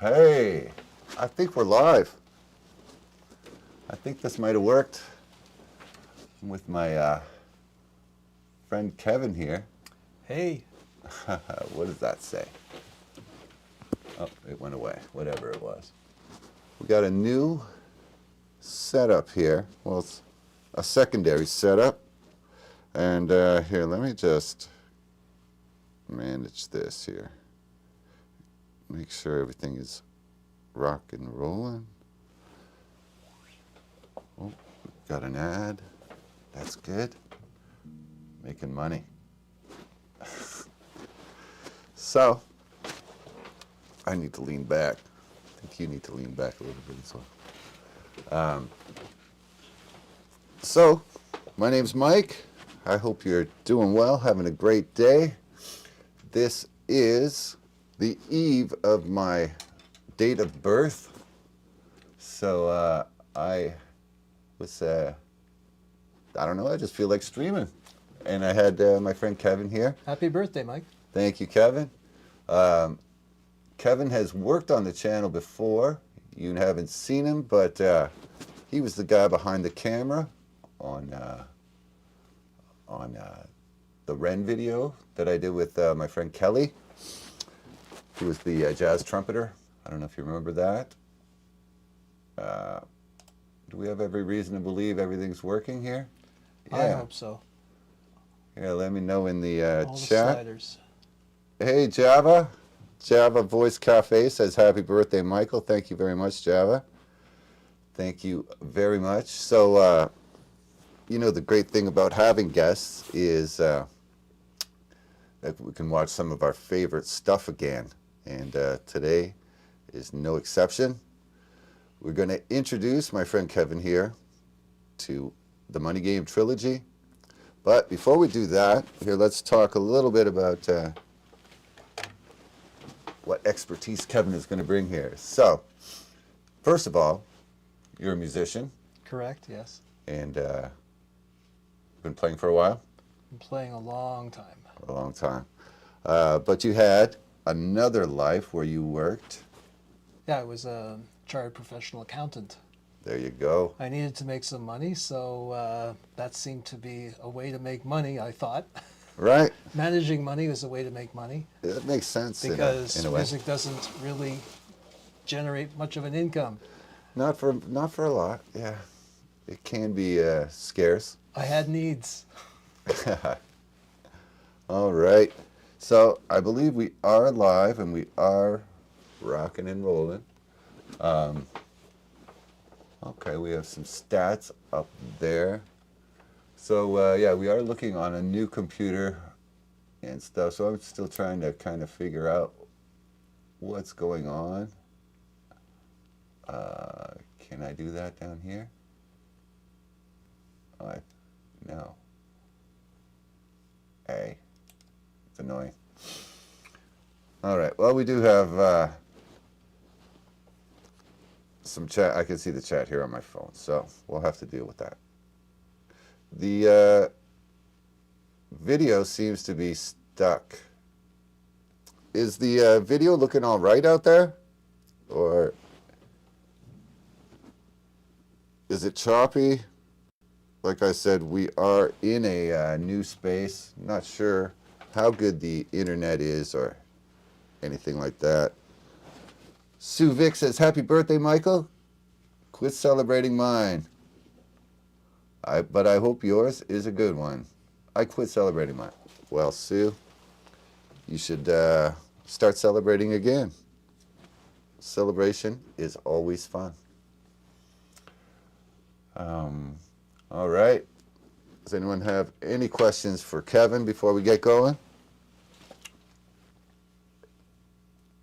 Hey, I think we're live. I think this might have worked. I'm with my friend Kevin here. Hey. What does that say? Oh, it went away, whatever it was. We got a new setup here. Well, it's a secondary setup. And here, let me just manage this here. Make sure everything is rock and rolling. Oh, got an ad. That's good. Making money. So, I need to lean back. I think you need to lean back a little bit as well. So, my name's Mike. I hope you're doing well, having a great day. This is the eve of my date of birth. So I was, I don't know, I just feel like streaming. And I had my friend Kevin here. Happy birthday, Mike. Thank you, Kevin. Kevin has worked on the channel before. You haven't seen him, but he was the guy behind the camera on the Ren video that I did with my friend Kelly. He was the jazz trumpeter. I don't know if you remember that. Do we have every reason to believe everything's working here? Yeah. I hope so. Yeah, let me know in the All chat. the sliders. Hey, Java. Java Voice Cafe says, happy birthday, Michael. Thank you very much, Java. Thank you very much. So, you know, the great thing about having guests is that we can watch some of our favorite stuff again. And today is no exception. We're going to introduce my friend Kevin here to the Money Game Trilogy. But before we do that, here, let's talk a little bit about what expertise Kevin is going to bring here. So, first of all, you're a musician. Correct, yes. And been playing for a while? Been playing a long time. A long time. But you had another life where you worked. Yeah, I was a chartered professional accountant. There you go. I needed to make some money, so that seemed to be a way to make money, I thought. Right. Managing money was a way to make money. It makes sense because in a way. Music doesn't really generate much of an income. Not for a lot, yeah. It can be scarce. I had needs. All right. So I believe we are live and we are rocking and rolling. Okay, we have some stats up there. So yeah, we are looking on a new computer and stuff. So I'm still trying to kind of figure out what's going on. Can I do that down here? No. Hey, it's annoying. All right, well, we do have some chat. I can see the chat here on my phone, so we'll have to deal with that. The video seems to be stuck. Is the video looking all right out there? Or is it choppy? Like I said, we are in a new space. Not sure how good the internet is or anything like that. Sue Vic says, happy birthday, Michael. Quit celebrating mine. But I hope yours is a good one. I quit celebrating mine. Well, Sue, you should start celebrating again. Celebration is always fun. All right. Does anyone have any questions for Kevin before we get going?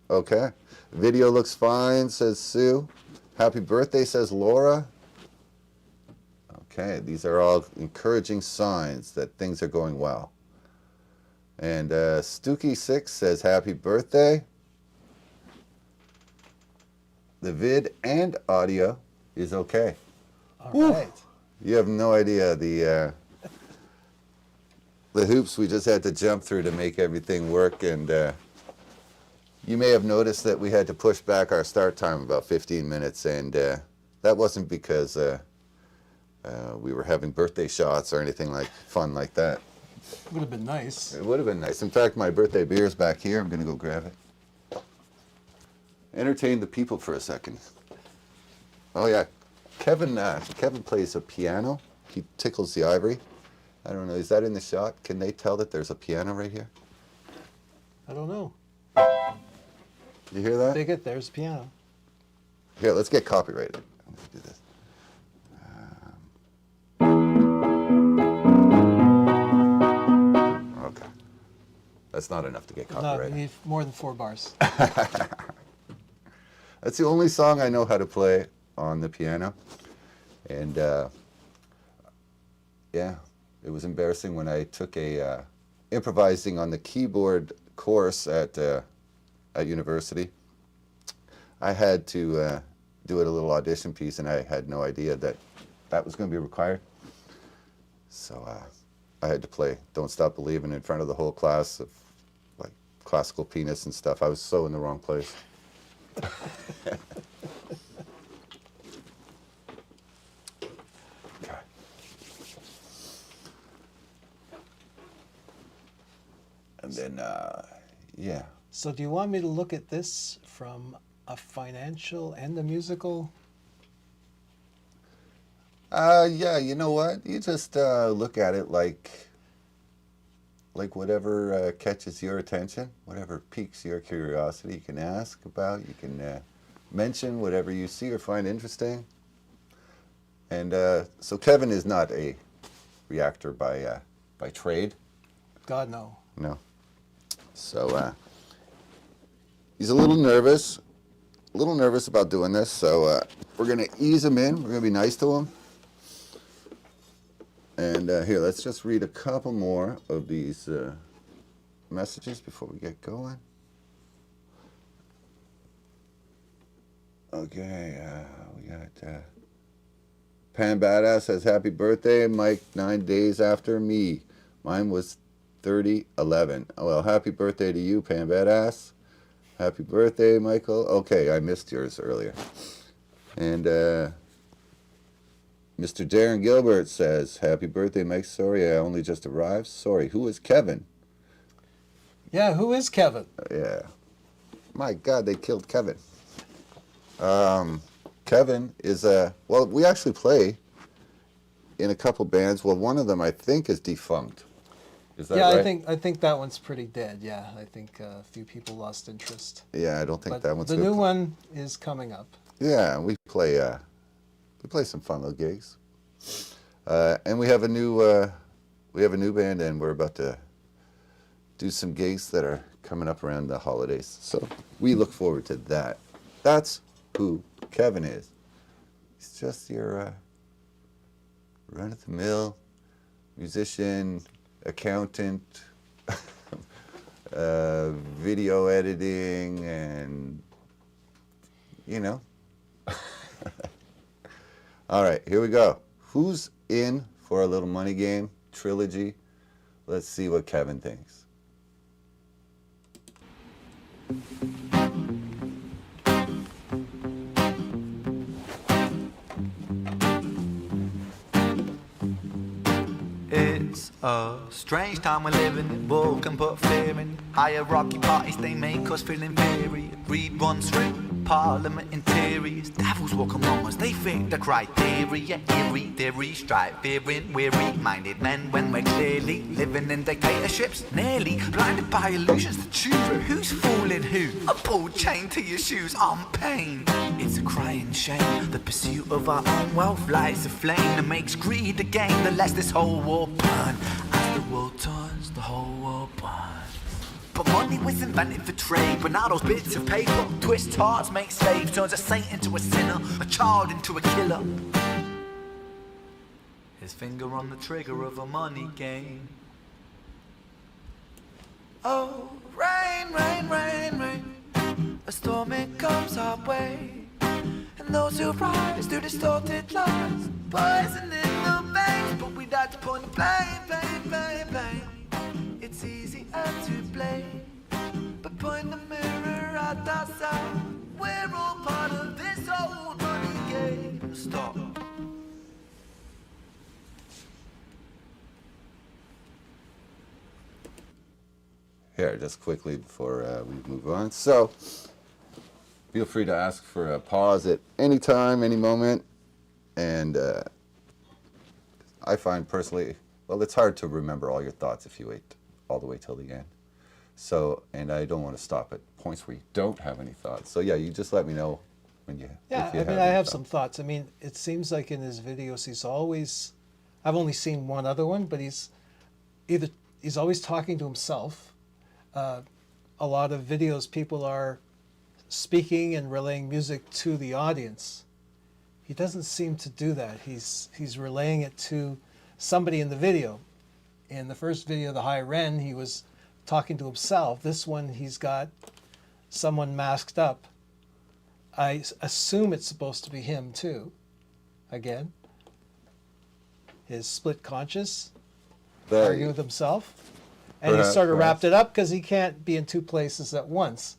Okay. Video looks fine, says Sue. Happy birthday, says Laura. Okay, these are all encouraging signs that things are going well. And Stooky6 says happy birthday. The vid and audio is okay. All right. You have no idea the hoops we just had to jump through to make everything work, and You may have noticed that we had to push back our start time about 15 minutes, and that wasn't because we were having birthday shots or anything like fun like that. Would have been nice. It would have been nice. In fact, my birthday beer is back here. I'm going to go grab it. Entertain the people for a second. Oh yeah, Kevin plays a piano. He tickles the ivory. I don't know, is that in the shot? Can they tell that there's a piano right here? I don't know. You hear that? Dig it, there's a piano. Here, let's get copyrighted. Let's do this. Okay. That's not enough to get No, copyrighted. we need more than 4 bars. That's the only song I know how to play on the piano. And yeah, it was embarrassing when I took a improvising on the keyboard course at university. I had to do it a little audition piece, and I had no idea that that was going to be required. So I had to play Don't Stop Believing in front of the whole class of like classical pianists and stuff. I was so in the wrong place. Okay. And then, yeah. So do you want me to look at this from a financial and a musical? Yeah, you know what? You just look at it like whatever catches your attention, whatever piques your curiosity, you can ask about, you can mention whatever you see or find interesting. And so Kevin is not a reactor by trade. God, no. No. So he's a little nervous about doing this. So we're going to ease him in. We're going to be nice to him. And here, let's just read a couple more of these messages before we get going. Okay, we got Pan Badass says, happy birthday, Mike, 9 days after me. Mine was 30/11. Well, happy birthday to you, Pan Badass. Happy birthday, Michael. Okay, I missed yours earlier. And Mr. Darren Gilbert says, happy birthday, Mike. Sorry, I only just arrived. Sorry, who is Kevin? Yeah, who is Kevin? Yeah. My God, they killed Kevin. Kevin is well, we actually play in a couple bands. Well, one of them I think is defunct. Is that Yeah, right? I think that one's pretty dead. Yeah, I think a few people lost interest. Yeah, I don't think But that one's the good. new one is coming up. Yeah, we play some fun little gigs. And we have a new band, and we're about to do some gigs that are coming up around the holidays. So we look forward to that. That's who Kevin is. He's just your run-of-the-mill musician, accountant, video editing, and you know. All right, here we go. Who's in for a little money game? Trilogy. Let's see what Kevin thinks. It's a strange time we're living in. War can put fear in. Hierarchy parties, they make us feel inferior. Read one through Parliament in theory. Devils walk among us, they fit the criteria. Eerie theory, strive, fearing, weary-minded men when we're clearly living in dictatorships. Nearly blinded by illusions to choose who's fooling who. A pull chain to your shoes on pain. It's a crying shame. The pursuit of our own wealth lights a flame that makes greed a game that lets this whole war burn. As the world turns, the whole world burns. But money was invented for trade. But now those bits of paper twist hearts, make slaves, turns a saint into a sinner, a child into a killer. His finger on the trigger of a money game. Oh, rain, rain, rain, rain. A storm it comes our way. And those who rise through distorted lies, poison in the veins. But we die to point the blame, blame, blame, blame. It's easier to blame, but point the mirror about ourselves. We're all part of this old money game. Stop. Here, just quickly before we move on. So, feel free to ask for a pause at any time, any moment. And I find personally, well, it's hard to remember all your thoughts if you wait all the way till the end. So, and I don't want to stop at points where you don't have any thoughts. So yeah, you just let me know when you. Yeah, if you I mean, have I any have thoughts. some thoughts. I mean, it seems like in his videos, he's always, I've only seen one other one, but he's always talking to himself. A lot of videos, people are speaking and relaying music to the audience. He doesn't seem to do that. He's relaying it to somebody in the video. In the first video, the High Ren, he was talking to himself. This one, he's got someone masked up. I assume it's supposed to be him too. Again, his split conscious, arguing with himself. And he sort of wrapped it up because he can't be in two places at once.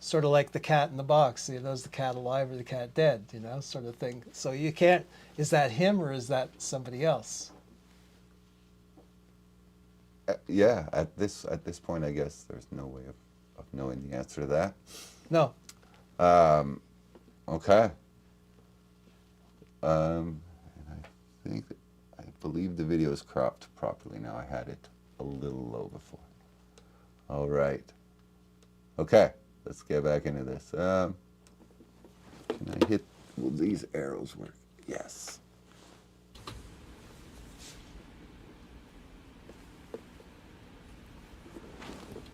Sort of like the cat in the box. You know, is the cat alive or the cat dead? You know, sort of thing. So you can't. Is that him or is that somebody else? Yeah, at this point, I guess there's no way of knowing the answer to that. No. Okay. And I believe the video is cropped properly now. I had it a little low before. All right. Okay, let's get back into this. Can I hit? Will these arrows work? Yes.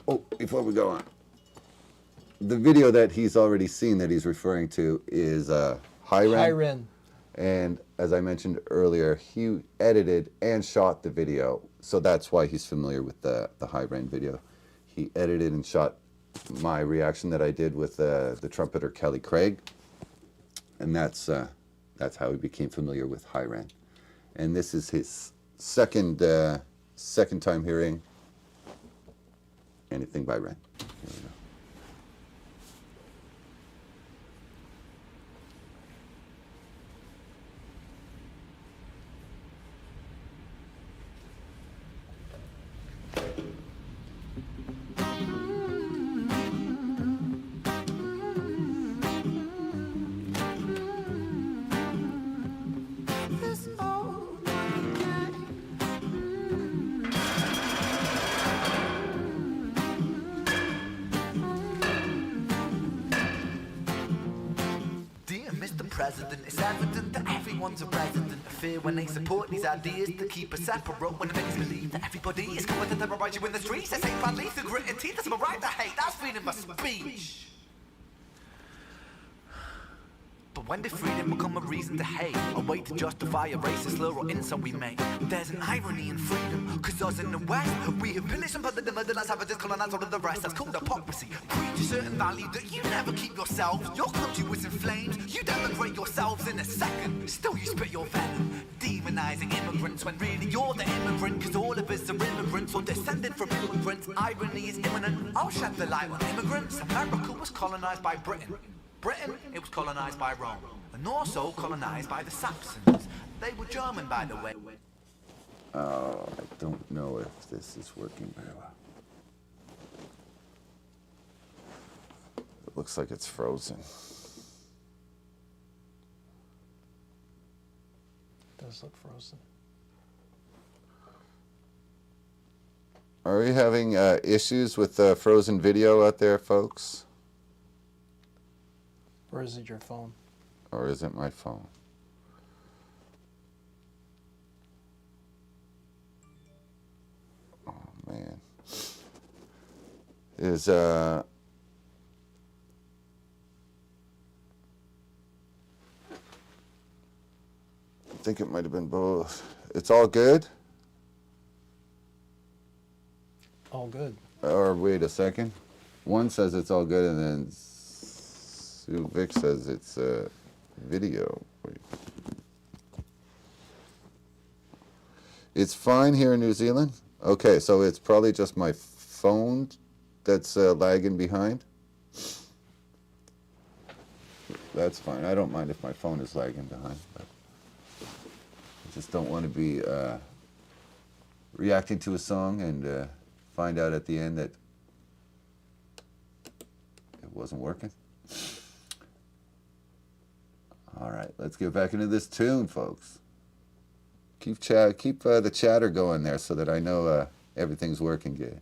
Oh, before we go on, the video that he's already seen that he's referring to is High Ren. High Ren. And as I mentioned earlier, he edited and shot the video, so that's why he's familiar with the High Ren video. He edited and shot my reaction that I did with the trumpeter Kelly Craig, and that's how he became familiar with High Ren. And this is his second time hearing anything by Ren. Here we go. This old money game. Dear Mr. President, it's evident that everyone's a resident of fear when they support these ideas to keep us separate. When it makes believe that everybody is going to terrorize you in the streets, they say proudly through grit and teeth. That's my right to hate. That's freedom of speech. But when did freedom become a reason to hate? A way to justify a racist slur or insult we make? There's an irony in freedom, cause us in the West, we have pillaged and plundered the murdered savages, colonized all of the rest. That's called hypocrisy. Preach a certain value that you never keep yourselves. Your country was in flames, you denigrate yourselves in a second. Still you spit your venom, demonizing immigrants when really you're the immigrant. Cause all of us are immigrants or descended from immigrants. Irony is imminent, I'll shed the light on immigrants. America was colonized by Britain. Britain, it was colonized by Rome, and also colonized by the Saxons. They were German, by the way. Oh, I don't know if this is working very well. It looks like it's frozen. It does look frozen. Are we having issues with frozen video out there, folks? Or is it your phone? Or is it my phone? Oh, man. I think it might have been both. It's all good? All good. Or wait a second. One says it's all good, and then Sue Vic says it's video. Wait. It's fine here in New Zealand? Okay, so it's probably just my phone that's lagging behind. that's fine. I don't mind if my phone is lagging behind, but I just don't want to be reacting to a song and find out at the end that it wasn't working. All right, let's get back into this tune, folks. Keep the chatter going there so that I know everything's working good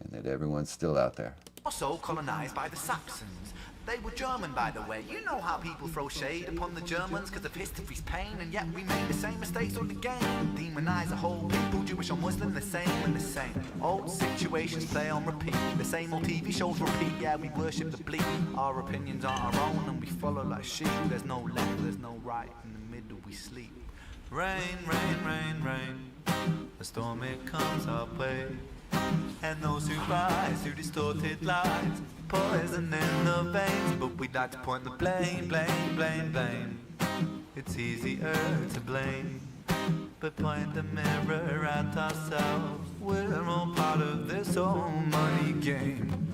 and that everyone's still out there. Also colonized by the Saxons. They were German, by the way. You know how people throw shade upon the Germans because of history's pain, and yet we made the same mistakes all again. Demonize a whole people, Jewish or Muslim, the same and the same. Old situations play on repeat. The same old TV shows repeat. Yeah, we worship the bleak. Our opinions aren't our own, and we follow like sheep. There's no left, there's no right. In the middle we sleep. Rain, rain, rain, rain. A storm it comes our way. And those who rise through distorted lies, poison in the veins. But we'd like to point the blame, blame, blame, blame. It's easier to blame, but point the mirror at ourselves. We're all part of this whole money game.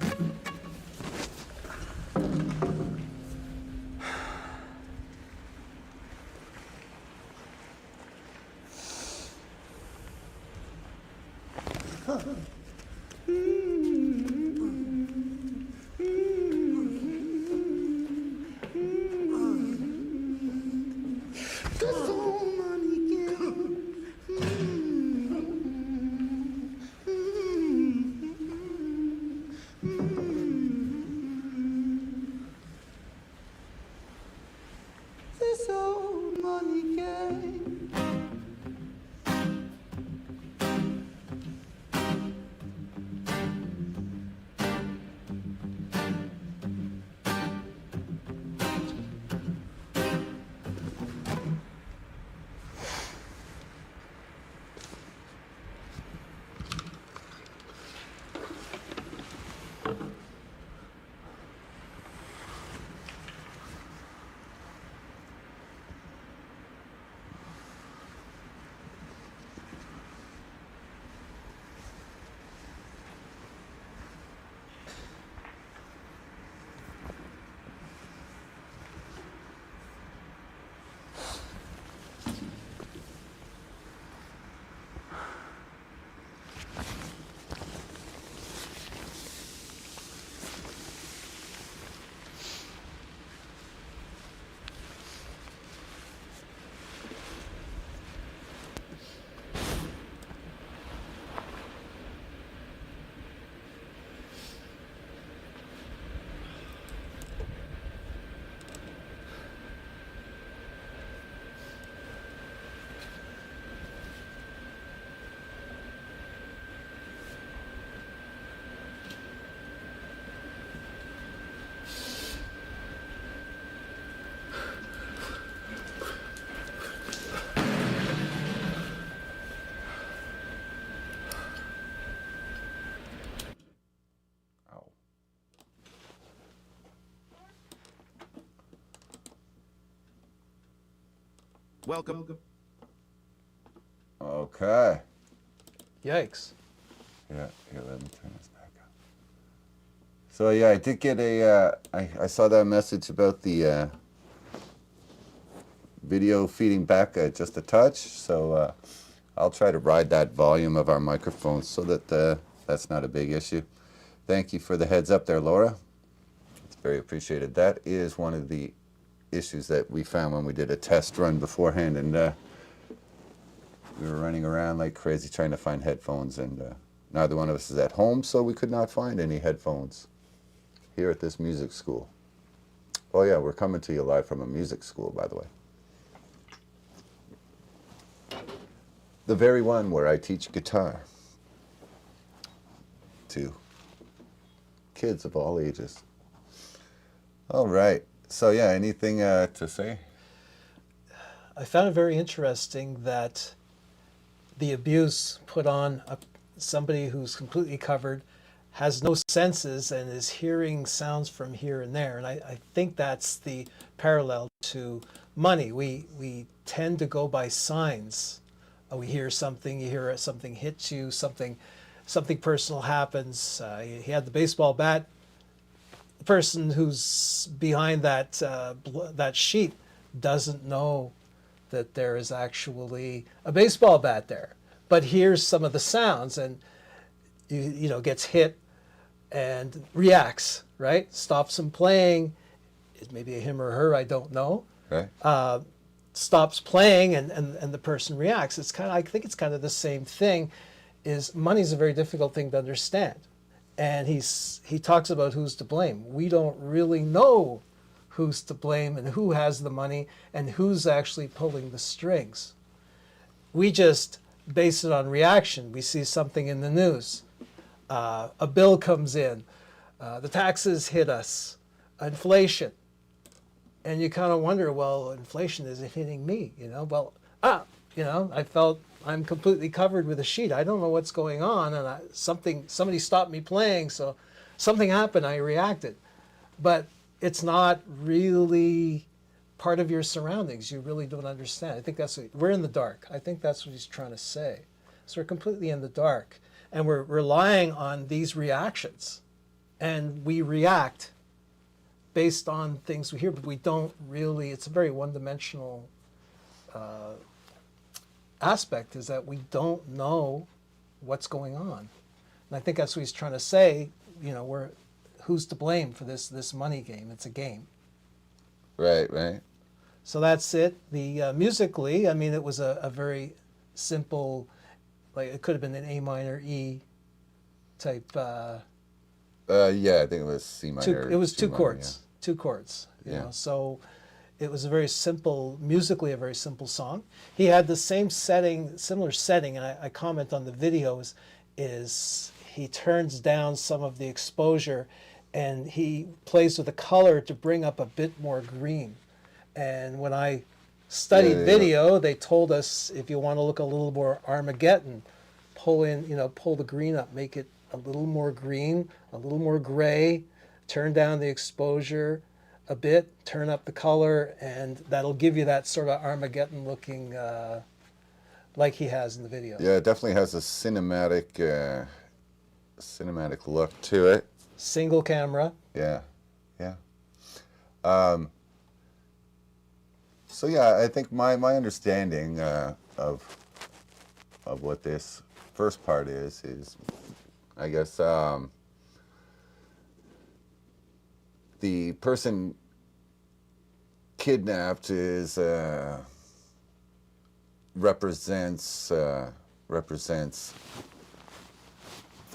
Welcome. Okay. Yikes. Yeah, here, let me turn this back up. So yeah, I did get I saw that message about the video feeding back just a touch, so I'll try to ride that volume of our microphones so that that's not a big issue. Thank you for the heads up there, Laura. It's very appreciated. That is one of the issues that we found when we did a test run beforehand, and we were running around like crazy trying to find headphones, and neither one of us is at home, so we could not find any headphones here at this music school. Oh yeah, we're coming to you live from a music school, by the way. The very one where I teach guitar to kids of all ages. All right. So yeah, anything to say? I found it very interesting that the abuse put on somebody who's completely covered, has no senses, and is hearing sounds from here and there. And I think that's the parallel to money. We tend to go by signs. We hear something, you hear something hits you, something personal happens. He had the baseball bat. person who's behind that that sheet doesn't know that there is actually a baseball bat there, but hears some of the sounds and you know gets hit and reacts, right? Stops him playing. It may be a him or her, I don't know. Right. Stops playing and the person reacts. It's kind of, I think it's kind of the same thing. Is money's a very difficult thing to understand, and he talks about who's to blame. We don't really know who's to blame and who has the money and who's actually pulling the strings. We just base it on reaction. We see something in the news. A bill comes in. The taxes hit us. Inflation. And you kind of wonder, well, inflation isn't hitting me, you know? Well, you know, I felt I'm completely covered with a sheet. I don't know what's going on, and somebody stopped me playing, so something happened. I reacted, but it's not really part of your surroundings. You really don't understand. I think we're in the dark. I think that's what he's trying to say. So we're completely in the dark, and we're relying on these reactions, and we react based on things we hear, but we don't really, it's a very one-dimensional aspect, is that we don't know what's going on. And I think that's what he's trying to say, you know, who's to blame for this money game? It's a game. Right, right. So that's it. The musically, I mean, it was a very simple, like it could have been an A minor E type. Yeah, I think it was C minor. It was two minor, chords. Two chords. You Yeah. know, so it was a very simple, musically a very simple song. He had the same setting, similar setting, and I comment on the videos, is he turns down some of the exposure and he plays with the color to bring up a bit more green. And when I studied video, they told us if you want to look a little more Armageddon, pull the green up, make it a little more green, a little more gray, turn down the exposure a bit, turn up the color, and that'll give you that sort of Armageddon looking like he has in the video. Yeah, it definitely has a cinematic look to it. Single camera. Yeah, yeah. So yeah, I think my understanding of what this first part is I guess the person kidnapped is represents the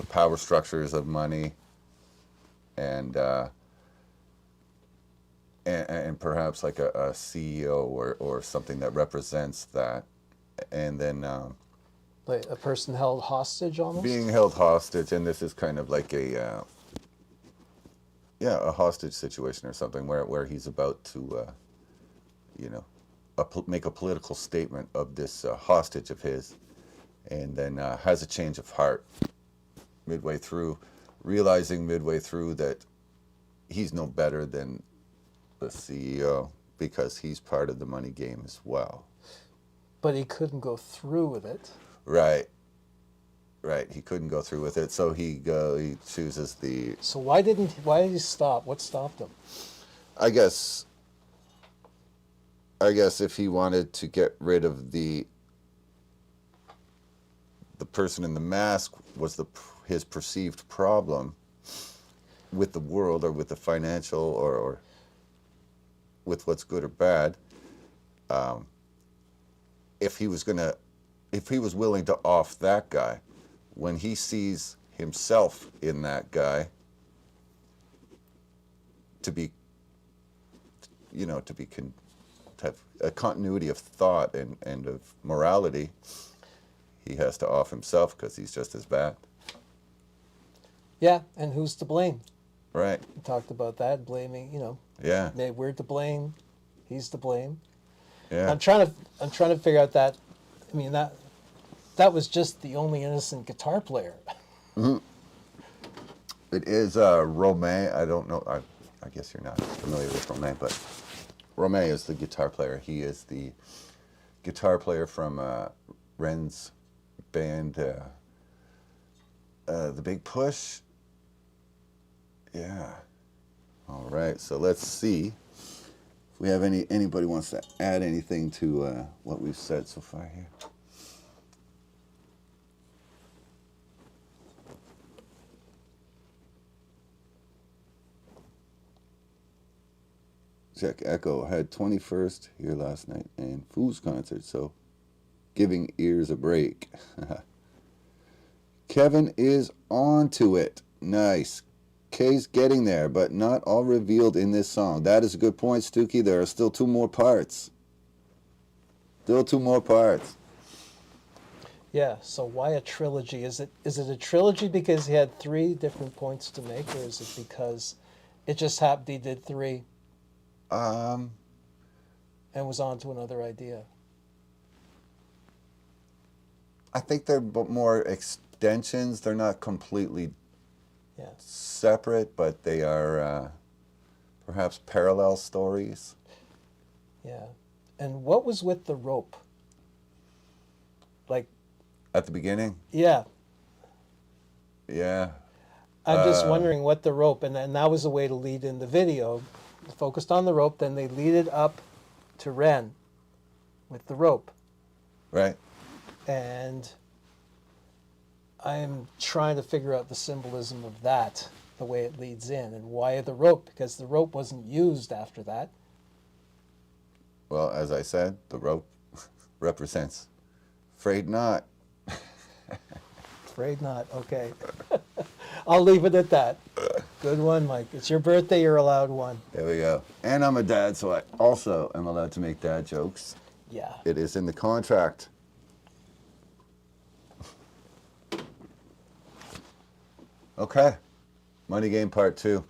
power structures of money, and perhaps like a CEO or something that represents that, and then Like a person held hostage almost? being held hostage, and this is kind of like a hostage situation or something where he's about to make a political statement of this hostage of his, and then has a change of heart midway through, realizing midway through that he's no better than the CEO because he's part of the money game as well. But he couldn't go through with it. Right. He couldn't go through with it, so he chooses the. So why did he stop? What stopped him? I guess if he wanted to get rid of the person in the mask was his perceived problem with the world, or with the financial, or with what's good or bad. If he was willing to off that guy, when he sees himself in that guy, to have a continuity of thought and of morality, he has to off himself because he's just as bad. Yeah, and who's to blame? Right. We talked about that, blaming, Yeah. we're to blame, he's to blame. Yeah. I'm trying to figure out that. I mean, that was just the only innocent guitar player. Mm-hmm. It is Romain. I don't know. I guess you're not familiar with Romain, but Romain is the guitar player. He is the guitar player from Ren's band, The Big Push. Yeah. right, so let's see if we have anybody wants to add anything to what we've said so far here. Check Echo had 21st here last night and Fool's concert, so giving ears a break. Kevin is on to it. Nice. Kay's getting there, but not all revealed in this song. That is a good point, Stookie. There are still 2 more parts. Still 2 more parts. Yeah, so why a trilogy? Is it a trilogy because he had 3 different points to make, or is it because it just happened he did 3 and was on to another idea? I think they're more extensions. They're not completely separate, but they are perhaps parallel stories. Yeah. And what was with the rope? Like, at the beginning? Yeah. Yeah. I'm just wondering what the rope, and that was a way to lead in the video. Focused on the rope, then they lead it up to Ren with the rope. Right. And I'm trying to figure out the symbolism of that, the way it leads in, and why the rope, because the rope wasn't used after that. Well, as I said, the rope represents afraid not. Afraid not, okay. I'll leave it at that. Good one, Mike. It's your birthday, you're allowed one. There we go. And I'm a dad, so I also am allowed to make dad jokes. Yeah. It is in the contract. Okay. Money Game Part 2.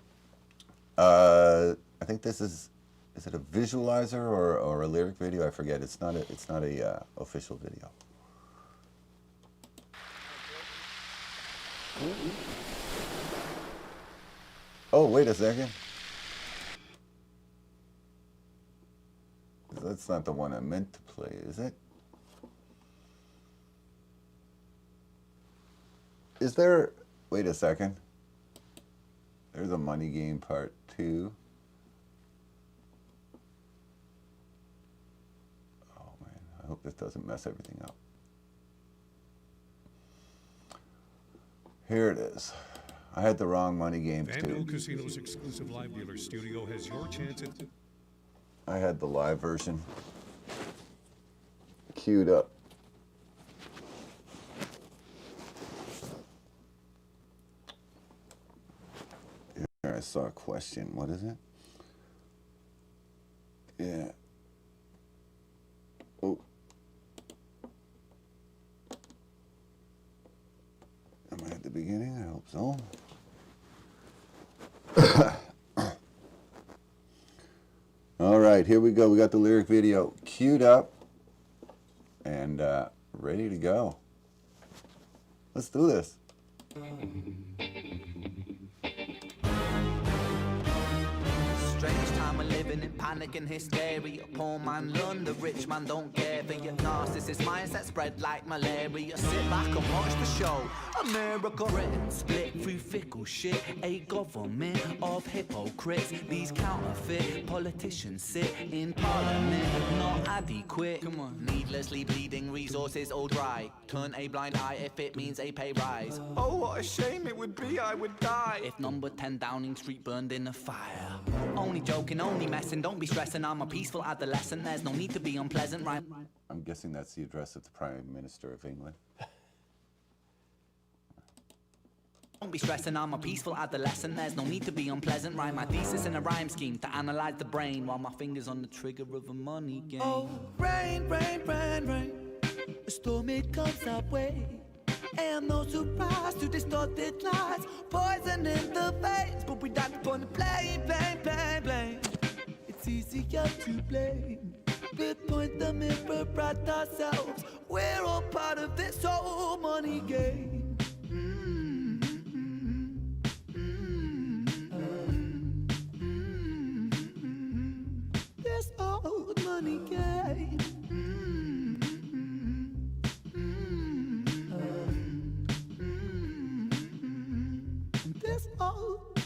I think this is it a visualizer or a lyric video? I forget. It's not a official video. Oh, wait a second. That's not the one I meant to play, is it? Is there... Wait a second. There's a Money Game Part 2. Oh, man. I hope this doesn't mess everything up. Here it is. I had the wrong Money Games, FanDuel too. Casino's exclusive live dealer studio has your chance at... I had the live version queued up. Here I saw a question. What is it? Yeah. Oh. Am I at the beginning? I hope so. All right, here we go. We got the lyric video queued up and ready to go. Let's do this. Strange time we're living in, panic and hysteria. Poor man learn, the rich man don't care for your narcissist mindset spread like malaria. Sit back and watch the show. America, Britain split through fickle shit. A government of hypocrites. These counterfeit politicians sit in parliament, not adequate. Come on, needlessly bleeding resources all dry. Turn a blind eye if it means a pay rise. Oh, what a shame it would be, I would die if number 10 Downing Street burned in a fire. Only joking, only messing, don't be stressing. I'm a peaceful adolescent, there's no need to be unpleasant, right? I'm guessing that's the address of the Prime Minister of England. Don't be stressing, I'm a peaceful adolescent, there's no need to be unpleasant. Write my thesis in a rhyme scheme to analyze the brain while my fingers on the trigger of a money game. Oh, rain, rain, rain, rain. A storm, it comes our way. And no surprise to distorted lies. Poison in the veins, but we don't want to blame, blame, blame, blame. It's easier to blame. We point the mirror at ourselves. We're all part of this whole money game. This old money game. This old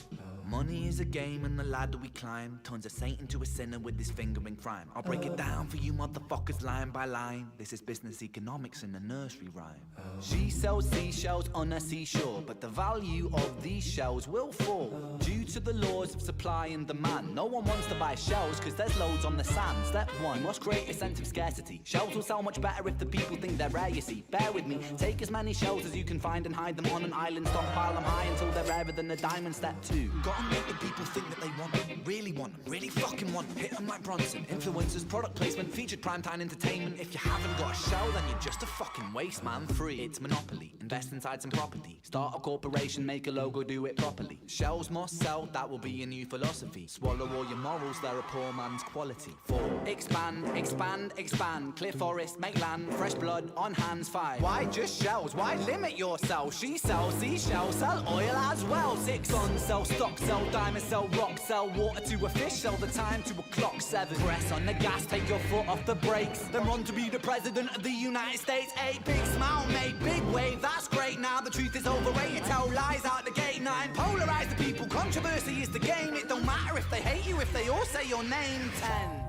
Money is a game and the ladder we climb turns a saint into a sinner with his finger in crime. I'll break it down for you motherfuckers line by line. This is business economics in a nursery rhyme. She sells seashells on a seashore, but the value of these shells will fall due to the laws of supply and demand. No one wants to buy shells because there's loads on the sand. Step one, must create a sense of scarcity. Shells will sell much better if the people think they're rare, you see. Bear with me, take as many shells as you can find and hide them on an island. Stockpile them high until they're rarer than a diamond. Step two, gotta make the people think that they want them, really fucking want them. Hit them like Bronson. Influencers, product placement, featured primetime entertainment. If you haven't got a shell, then you're just a fucking waste, man. Free, it's monopoly. Invest inside some property. Start a corporation, make a logo, do it properly. Shells must sell, that will be a new philosophy. Swallow all your morals, they're a poor man's quality. 4. Expand, expand, expand. Clear forest, make land, fresh blood on hands. 5. Why just shells? Why limit yourself? She sells seashells, sell oil as well. 6. Guns, sell stock, sell diamonds, sell rock, sell water to a fish, sell the time to a clock. 7. Press on the gas, take your foot off the brakes, then run to be the president of the United States. 8. Big smile, make big wave, that's great. Now the truth is overrated, tell lies out the gate. 9. Polarize the people, controversy is the game. It don't matter if they hate you, if they all say your name. 10.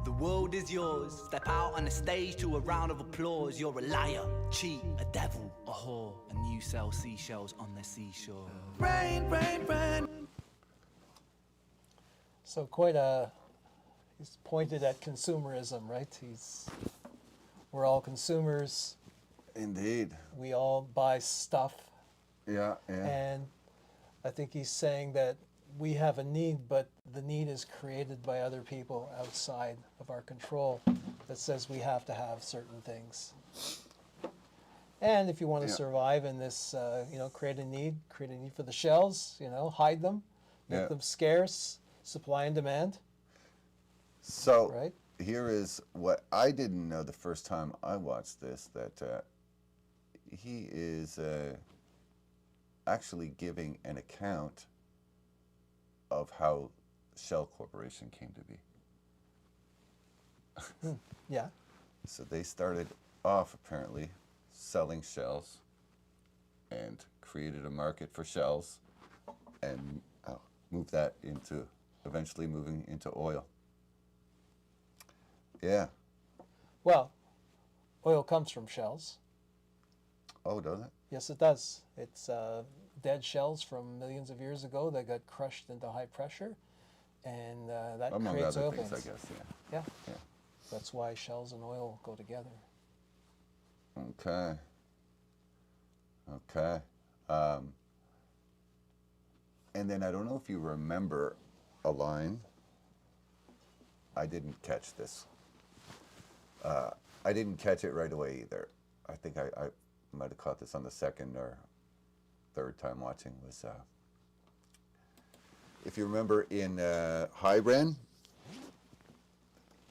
The world is yours. Step out on the stage to a round of applause. You're a liar, cheat, a devil, a whore, and you sell seashells on the seashore. Rain, rain, rain. So he's pointed at consumerism, right? We're all consumers. Indeed. We all buy stuff. Yeah. And I think he's saying that we have a need, but the need is created by other people outside of our control that says we have to have certain things. And if you want to survive in this, create a need for the shells, hide them, make them scarce, supply and demand. So right? Here is what I didn't know the first time I watched this, that he is actually giving an account of how Shell Corporation came to be. Yeah. So they started off apparently selling shells and created a market for shells and moved that into eventually moving into oil. Yeah. Well, oil comes from shells. Oh, does it? Yes, it does. It's dead shells from millions of years ago that got crushed into high pressure, and that Among creates other oil things, veins. I guess, Yeah. Yeah. That's why shells and oil go together. Okay. And then I don't know if you remember a line. I didn't catch this. I didn't catch it right away either. I think I might have caught this on the second or third time watching. Was if you remember in High Ren,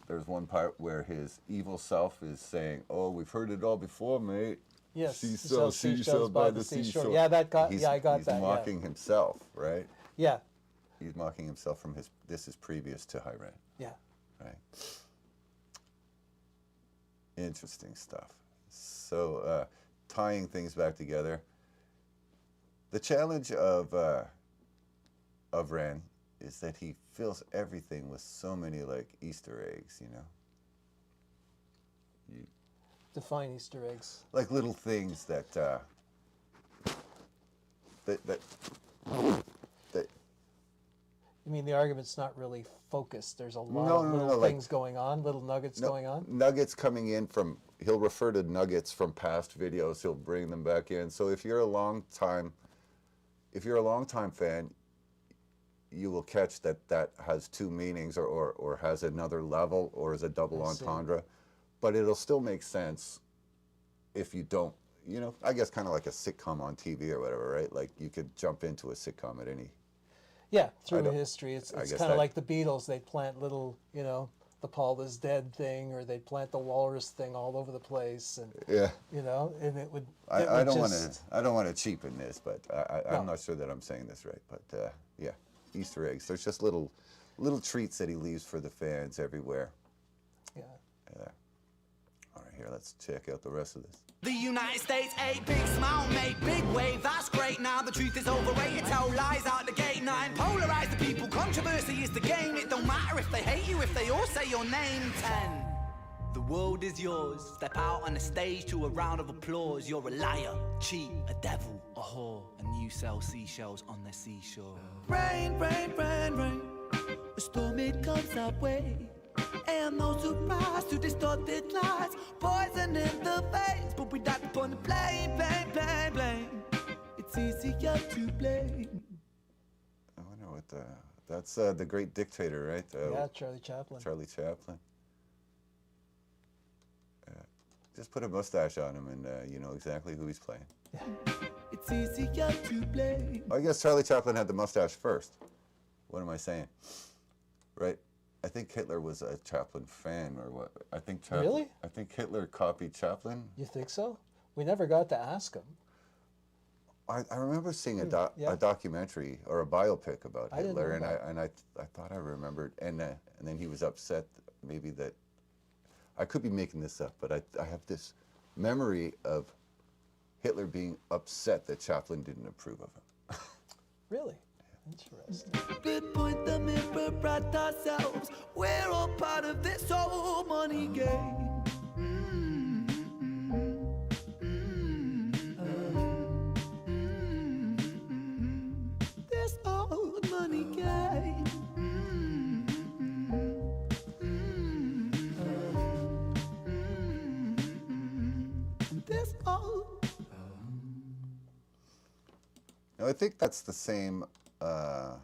there's one part where his evil self is saying, "Oh, we've heard it all before, mate." Yes. She sells seashells by the seashore. Yeah, I got He's that. mocking himself, right? Yeah. He's mocking himself from his. This is previous to High Ren, Yeah. right? Interesting stuff. So tying things back together. The challenge of Ren is that he fills everything with so many like Easter eggs, Define Easter eggs. like little things that that You mean the argument's not really focused? There's a lot No, of no, little no, like- things going on, little nuggets going on. nuggets coming in from. He'll refer to nuggets from past videos. He'll bring them back in. So if you're a long time fan, you will catch that has two meanings or has another level or is a double I see. entendre, but it'll still make sense if you don't. I guess kind of like a sitcom on TV or whatever, right? Like you could jump into a sitcom at any. Yeah, through don't- history. It's I kind guess of that- like the Beatles. They'd plant little, the Paul is dead thing, or they'd plant the walrus thing all over the place, and Yeah. and it would. I don't want to cheapen this, but I'm No. not sure that I'm saying this right. But yeah, Easter eggs. There's just little treats that he leaves for the fans everywhere. Yeah. Yeah. All right, here, let's check out the rest of this. The United States, a big smile, make big wave, that's great. Now the truth is overrated, tell lies out the gate. 9. Polarize people. Controversy is the game. It don't matter if they hate you, if they all say your name. 10. The world is yours. Step out on the stage to a round of applause. You're a liar, cheat, a devil, a whore, and you sell seashells on the seashore. Rain, rain, rain, rain. A storm, it comes our way. And no surprise to distorted lies. Poison in the veins, but we died upon the blame, blame, blame, blame. It's easier to blame. I wonder what that's the great dictator, right? Yeah, Charlie Chaplin. Charlie Chaplin. Just put a mustache on him and you know exactly who he's playing. It's easier to blame. I guess Charlie Chaplin had the mustache first. What am I saying? Right? I think Hitler was a Chaplin fan, or what? I think Chaplin, Really? I think Hitler copied Chaplin. You think so? We never got to ask him. I remember seeing yeah. a documentary or a biopic about I didn't Hitler, know and I thought I remembered, and then he was upset maybe that I could be making this up, but I have this memory of Hitler being upset that Chaplin didn't approve of him. Really? Interesting. We point the mirror at ourselves. We're all part of this whole money game. This old money game. This old. Now, I think that's the same. I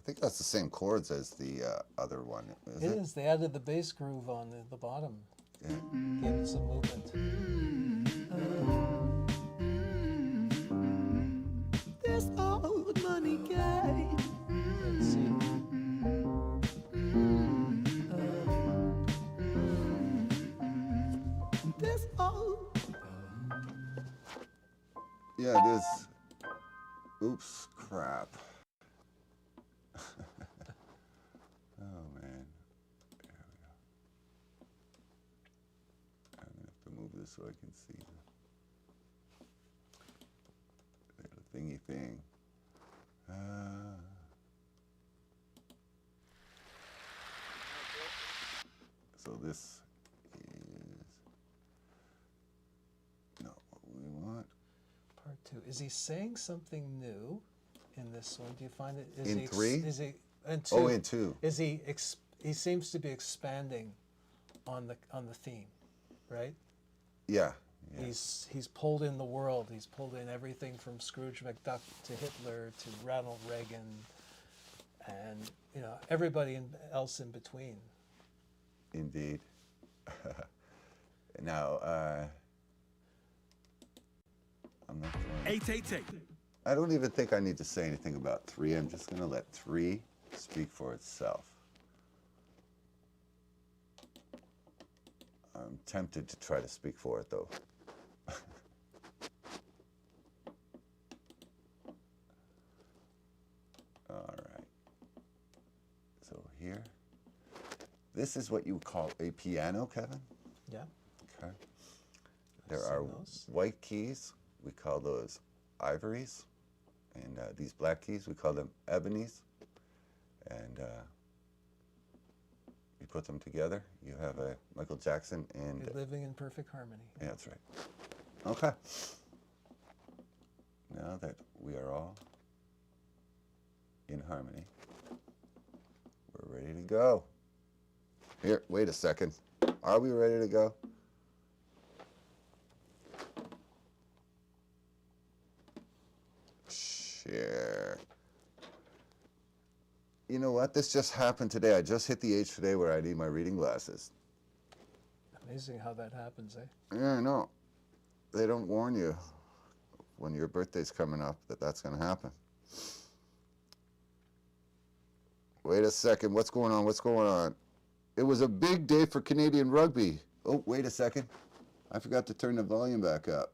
think that's the same chords as the other one. Is It it? is. They added the bass groove on the bottom. Yeah. Gave it some movement. This old money game. Let's see. This old. Yeah, it is. Oops, crap. Oh man. There we go. I'm gonna have to move this so I can see the thingy thing. So this is not what we want. Part 2. Is he saying something new in this one? Do you find it? Is In he 3? Is he and 2? Oh, in 2. Is he? He seems to be expanding on the theme, right? Yeah. Yeah. He's pulled in the world. He's pulled in everything from Scrooge McDuck to Hitler to Ronald Reagan, and everybody else in between. Indeed. Now, I'm not going. I don't even think I need to say anything about 3. I'm just going to let 3 speak for itself. I'm tempted to try to speak for it, though. All right. So here, this is what you call a piano, Kevin? Yeah. Okay. There seen are those. white keys. We call those ivories. And these black keys, we call them ebonies. And you put them together, you have a Michael Jackson and... You're living in perfect harmony. Yeah, that's right. Okay. Now that we are all in harmony, we're ready to go. Here, wait a second. Are we ready to go? Share. You know what? This just happened today. I just hit the age today where I need my reading glasses. Amazing how that happens, eh? Yeah, I know. They don't warn you when your birthday's coming up that that's going to happen. Wait a second. What's going on? What's going on? It was a big day for Canadian rugby. Oh, wait a second. I forgot to turn the volume back up.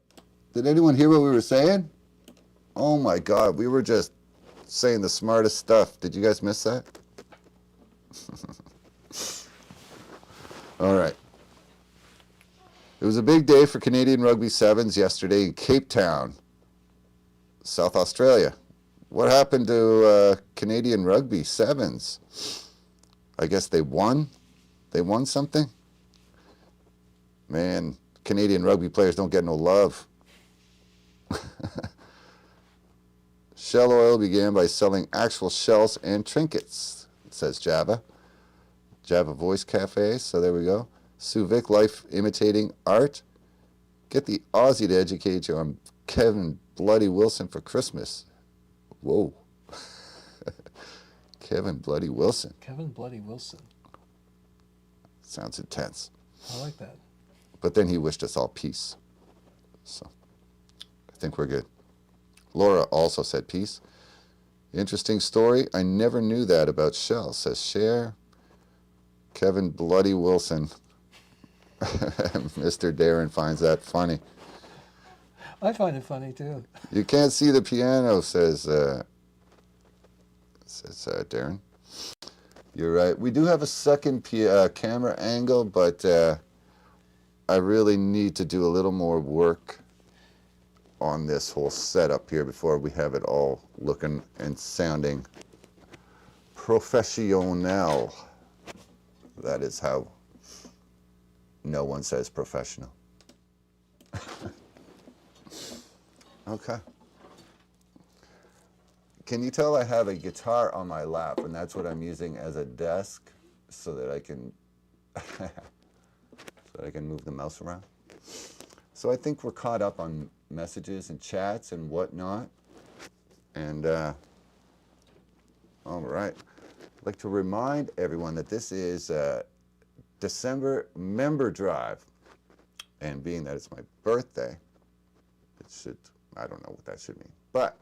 Did anyone hear what we were saying? Oh my God, we were just saying the smartest stuff. Did you guys miss that? All right. It was a big day for Canadian Rugby Sevens yesterday in Cape Town, South Australia. What happened to Canadian Rugby Sevens? I guess they won. They won something? Man, Canadian rugby players don't get no love. Shell Oil began by selling actual shells and trinkets, says Java. Java Voice Cafe, so there we go. Suvic Life Imitating Art. Get the Aussie to educate you on Kevin Bloody Wilson for Christmas. Whoa. Kevin Bloody Wilson. Kevin Bloody Wilson. Sounds intense. I like that. But then he wished us all peace. So I think we're good. Laura also said peace. Interesting story. I never knew that about Shell, says Cher. Kevin Bloody Wilson. Mr. Darren finds that funny. I find it funny too. You can't see the piano, says Darren. You're right. We do have a second camera angle, but I really need to do a little more work on this whole setup here before we have it all looking and sounding professional. That is how no one says professional. Okay. Can you tell I have a guitar on my lap, and that's what I'm using as a desk so that I can move the mouse around? So I think we're caught up on messages and chats and whatnot. And all right. I'd like to remind everyone that this is December member drive. And being that it's my birthday, it should, I don't know what that should mean. But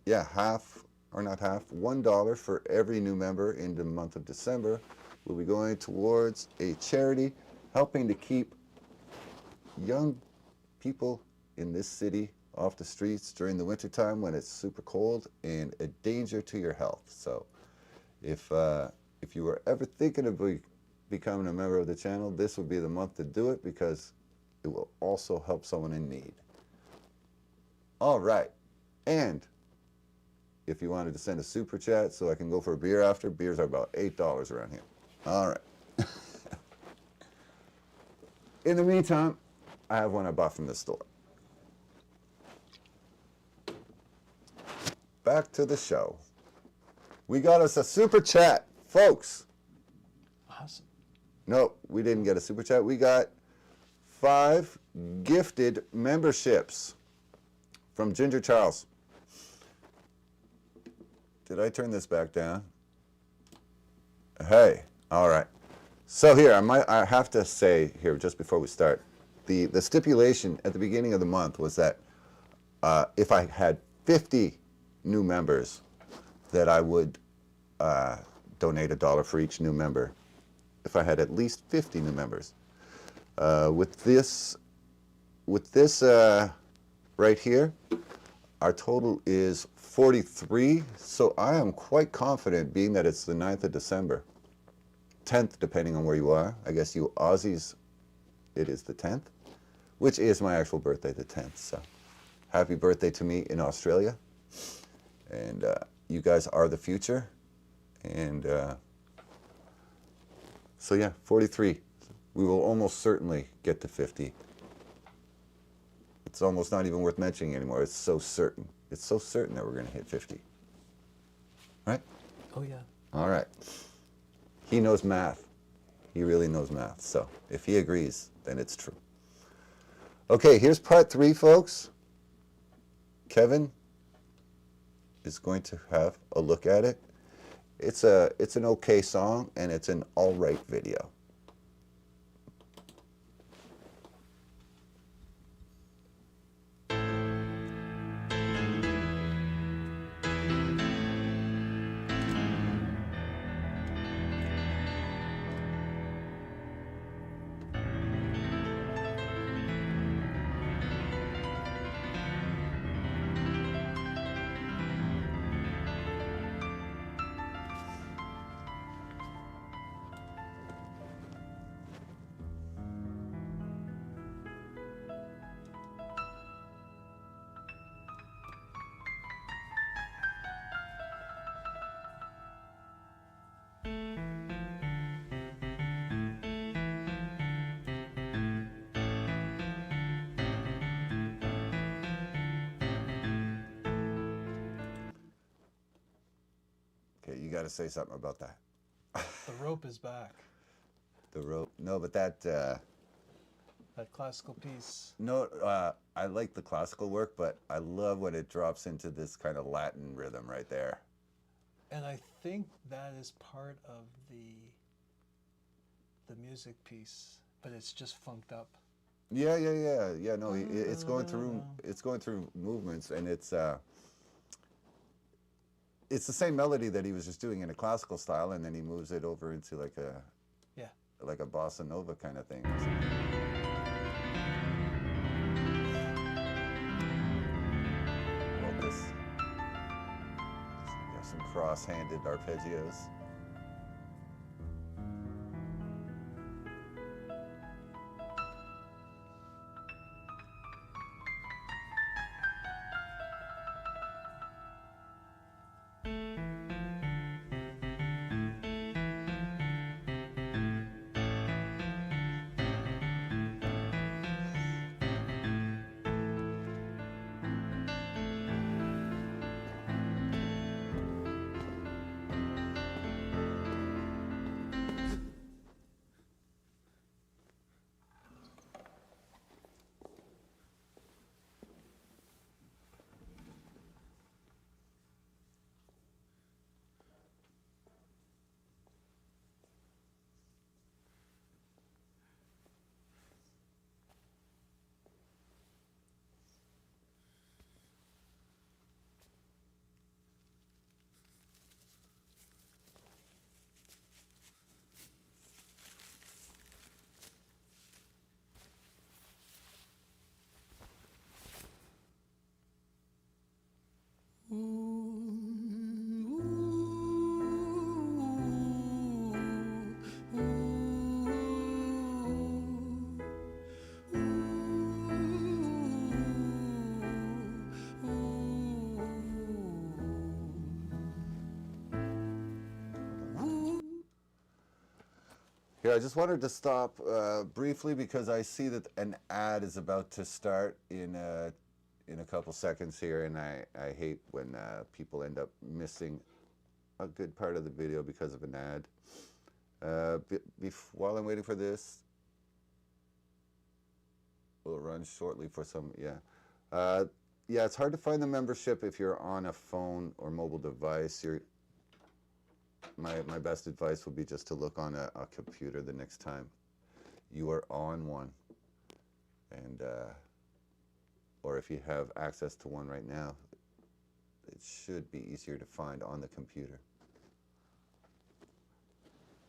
yeah, half, or not half, $1 for every new member in the month of December will be going towards a charity helping to keep young people in this city off the streets during the wintertime when it's super cold and a danger to your health. So if you were ever thinking of becoming a member of the channel, this would be the month to do it because it will also help someone in need. All right. And if you wanted to send a super chat so I can go for a beer after, beers are about $8 around here. All right. In the meantime, I have one I bought from the store. Back to the show. We got us a super chat, folks. Awesome. No, we didn't get a super chat. We got 5 gifted memberships from Ginger Charles. Did I turn this back down? Hey, all right. So here, I have to say here, just before we start, the stipulation at the beginning of the month was that if I had 50 new members, that I would donate $1 for each new member. If I had at least 50 new members. With this right here, our total is 43, so I am quite confident, being that it's the 9th of December, 10th depending on where you are. I guess you Aussies, it is the 10th, which is my actual birthday, the 10th. So happy birthday to me in Australia. And you guys are the future. And so yeah, 43. We will almost certainly get to 50. It's almost not even worth mentioning anymore. It's so certain. It's so certain that we're going to hit 50. Right? Oh, yeah. All right. He knows math. He really knows math. So if he agrees, then it's true. Okay, here's part 3, folks. Kevin is going to have a look at it. It's an okay song, and it's an all right video. you got to say something about that. The rope is back. The rope. No, but that. That classical piece. No, I like the classical work, but I love when it drops into this kind of Latin rhythm right there. And I think that is part of the music piece, but it's just funked up. Yeah. No, it's going through movements, and it's the same melody that he was just doing in a classical style, and then he moves it over into like a bossa nova kind of thing. Well, this you got some cross-handed arpeggios. Here, I just wanted to stop briefly because I see that an ad is about to start in a couple seconds here, and I hate when people end up missing a good part of the video because of an ad. While I'm waiting for this, we'll run shortly for some, yeah. Yeah, it's hard to find the membership if you're on a phone or mobile device. My best advice would be just to look on a computer the next time you are on one, and or if you have access to one right now, it should be easier to find on the computer.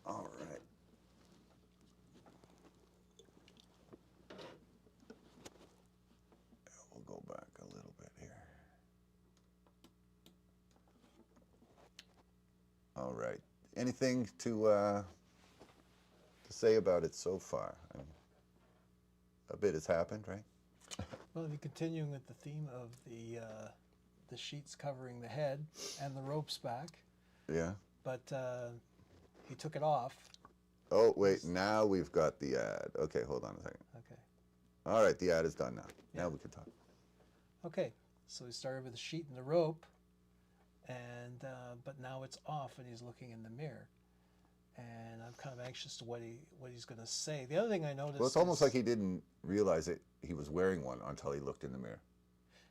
All right. We'll go back a little bit here. All right. Anything to say about it so far? I mean, a bit has happened, right? Well, if you're continuing with the theme of the sheets covering the head and the ropes back. Yeah. But he took it off. Oh, wait. Now we've got the ad. Okay, hold on a second. Okay. All right, the ad is done now. Yeah. Now we can talk. Okay. So he started with the sheet and the rope, and but now it's off, and he's looking in the mirror. And I'm kind of anxious to what he's going to say. The other thing I noticed. Well, it's almost like he didn't realize it. He was wearing one until he looked in the mirror.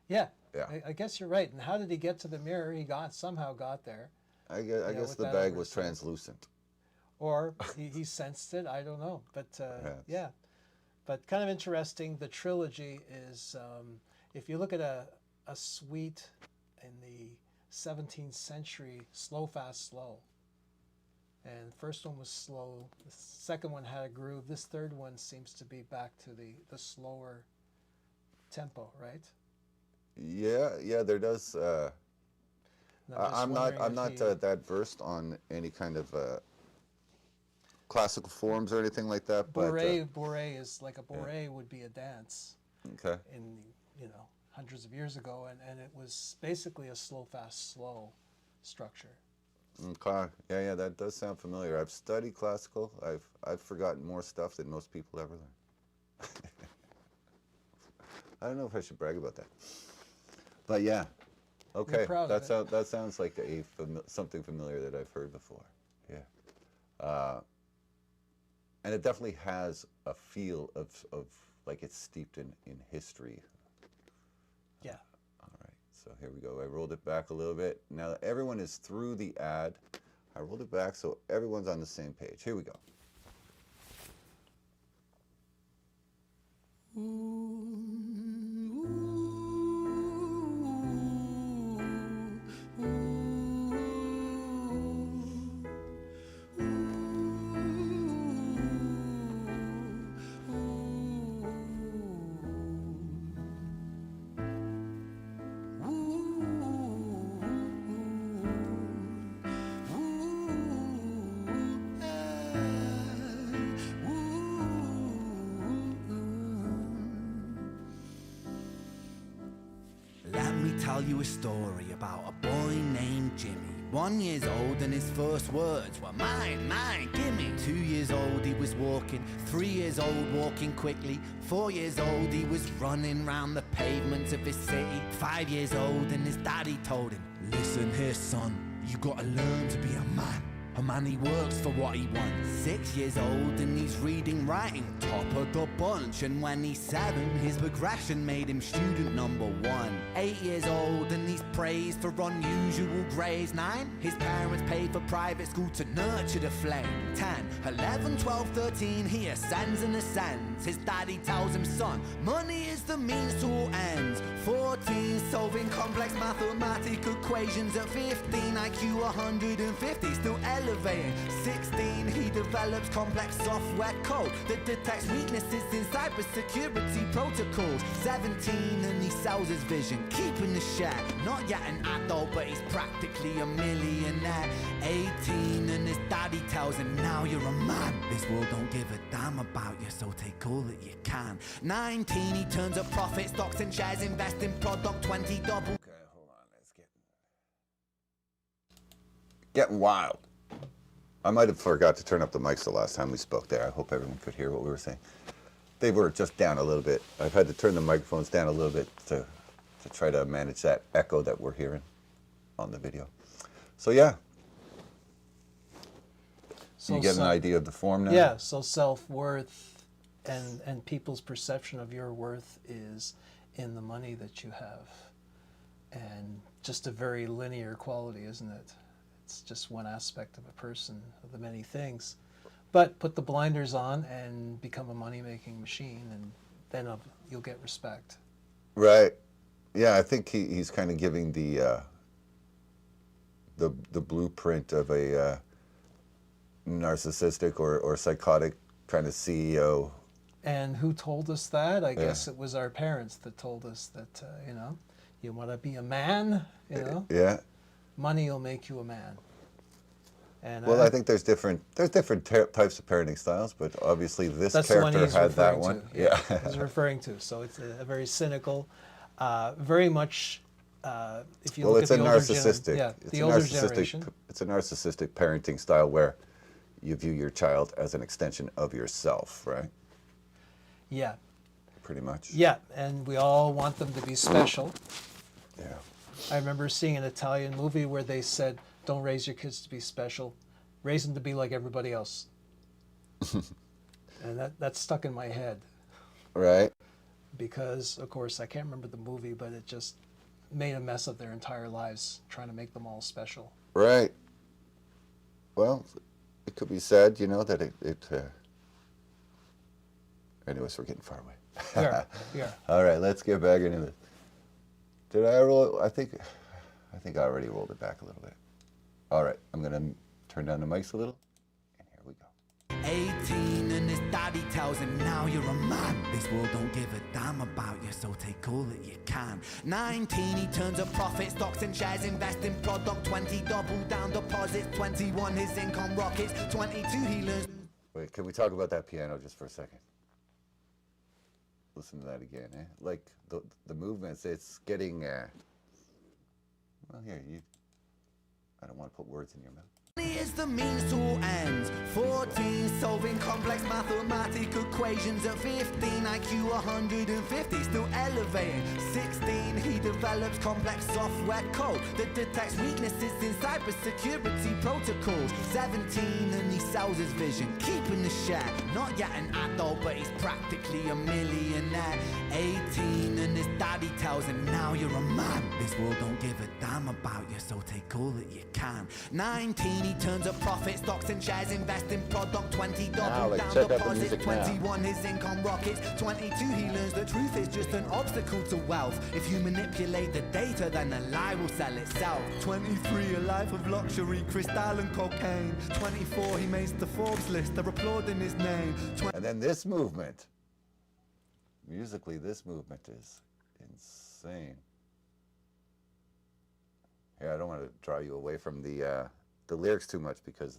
Yeah. Yeah. I guess you're right. And how did he get to the mirror? He somehow got there. I guess the bag was translucent. Or he sensed it. I don't know. But yeah. But kind of interesting. The trilogy is, if you look at a suite in the 17th century, slow, fast, slow. And the first one was slow. The second one had a groove. This third one seems to be back to the slower tempo, right? Yeah, there does. I'm not that versed on any kind of classical forms or anything like that. Bourrée is like a bourrée would be a dance. Okay. In hundreds of years ago, and it was basically a slow, fast, slow structure. Okay. Yeah, that does sound familiar. I've studied classical. I've forgotten more stuff than most people ever learn. I don't know if I should brag about that. But yeah. Okay, proud of it. that sounds like something familiar that I've heard before. Yeah, and it definitely has a feel of like it's steeped in history. Yeah. All right, so here we go. I rolled it back a little bit. Now that everyone is through the ad, I rolled it back so everyone's on the same page. Here we go. Let me tell you a story about a boy named Jimmy. 1 year old and his first words were mine, mine, gimme. 2 years old he was walking, 3 years old walking quickly. 4 years old he was running round the pavements of his city. 5 years old and his daddy told him, listen here son, you gotta learn to be a man. A man, he works for what he wants. 6 years old and he's reading, writing, top of the bunch. And when he's 7, his progression made him student number 1. 8 years old and he's praised for unusual grades. 9, his parents paid for private school to nurture the flame. 10, 11, 12, 13, he ascends and ascends. His daddy tells him, son, money is the means to all ends. 14, solving complex mathematical equations. At 15, IQ 150, still elevating. 16, he develops complex software code that detects weaknesses in cybersecurity protocols. 17, and he sells his vision, keeping the share. Not yet an adult, but he's practically a millionaire. 18, and his daddy tells him, now you're a man. This world don't give a damn about you, so take all that you can. 19, he turns a profit, stocks and shares, invest in product. 20, double. Okay, hold on. It's getting wild. I might have forgot to turn up the mics the last time we spoke there. I hope everyone could hear what we were saying. They were just down a little bit. I've had to turn the microphones down a little bit to try to manage that echo that we're hearing on the video. So yeah. So you get an idea of the form now? Yeah, so self-worth and people's perception of your worth is in the money that you have. And just a very linear quality, isn't it? It's just one aspect of a person, of the many things. But put the blinders on and become a money-making machine, and then you'll get respect. Right. Yeah, I think he's kind of giving the blueprint of a narcissistic or psychotic kind of CEO. And who told us that? I guess it was our parents that told us that, you want to be a man, Yeah. Money will make you a man. And well, I think there's different types of parenting styles, but obviously this that's the one character he's had that referring one. to. Yeah. He's referring to. So it's a very cynical, very much. If you look it's at a the older narcissistic. the older generation. It's a narcissistic parenting style where you view your child as an extension of yourself, right? Yeah. Pretty much. Yeah, and we all want them to be special. Yeah. I remember seeing an Italian movie where they said, don't raise your kids to be special, raise them to be like everybody else. And that stuck in my head. Right. Because, of course, I can't remember the movie, but it just made a mess of their entire lives, trying to make them all special. Right. Well, it could be said, that anyways, we're getting far away. Yeah. All right, let's get back into this. Did I roll? I think I already rolled it back a little bit. All right, I'm gonna turn down the mics a little, and here we go. 18 and his daddy tells him, now you're a man. This world don't give a damn about you, so take all that you can. 19, he turns a profit, stocks and shares, invest in product. 20, double down deposits. 21, his income rockets. 22, he learns. Wait, can we talk about that piano just for a second? Listen to that again, eh? Like the movements, it's getting. Well, here I don't want to put words in your mouth. Is the means to all ends. 14, solving complex mathematical equations. At 15, IQ 150, still elevating. 16, he develops complex software code that detects weaknesses in cybersecurity protocols. 17, and he sells his vision, keeping the share. Not yet an adult, but he's practically a millionaire. 18, and his daddy tells him, now you're a man. This world don't give a damn about you, so take all that you can. 19, he turns a profit, stocks and shares, invest in product. 20, double down deposit. 21, his income rockets. 22, he learns the truth is just an obstacle to wealth. If you manipulate the data, then the lie will sell itself. 23, a life of luxury, crystal and cocaine. 24, he makes the Forbes list, they're applauding his name. And then this movement. Musically, this movement is insane. Yeah, I don't want to draw you away from the lyrics too much, because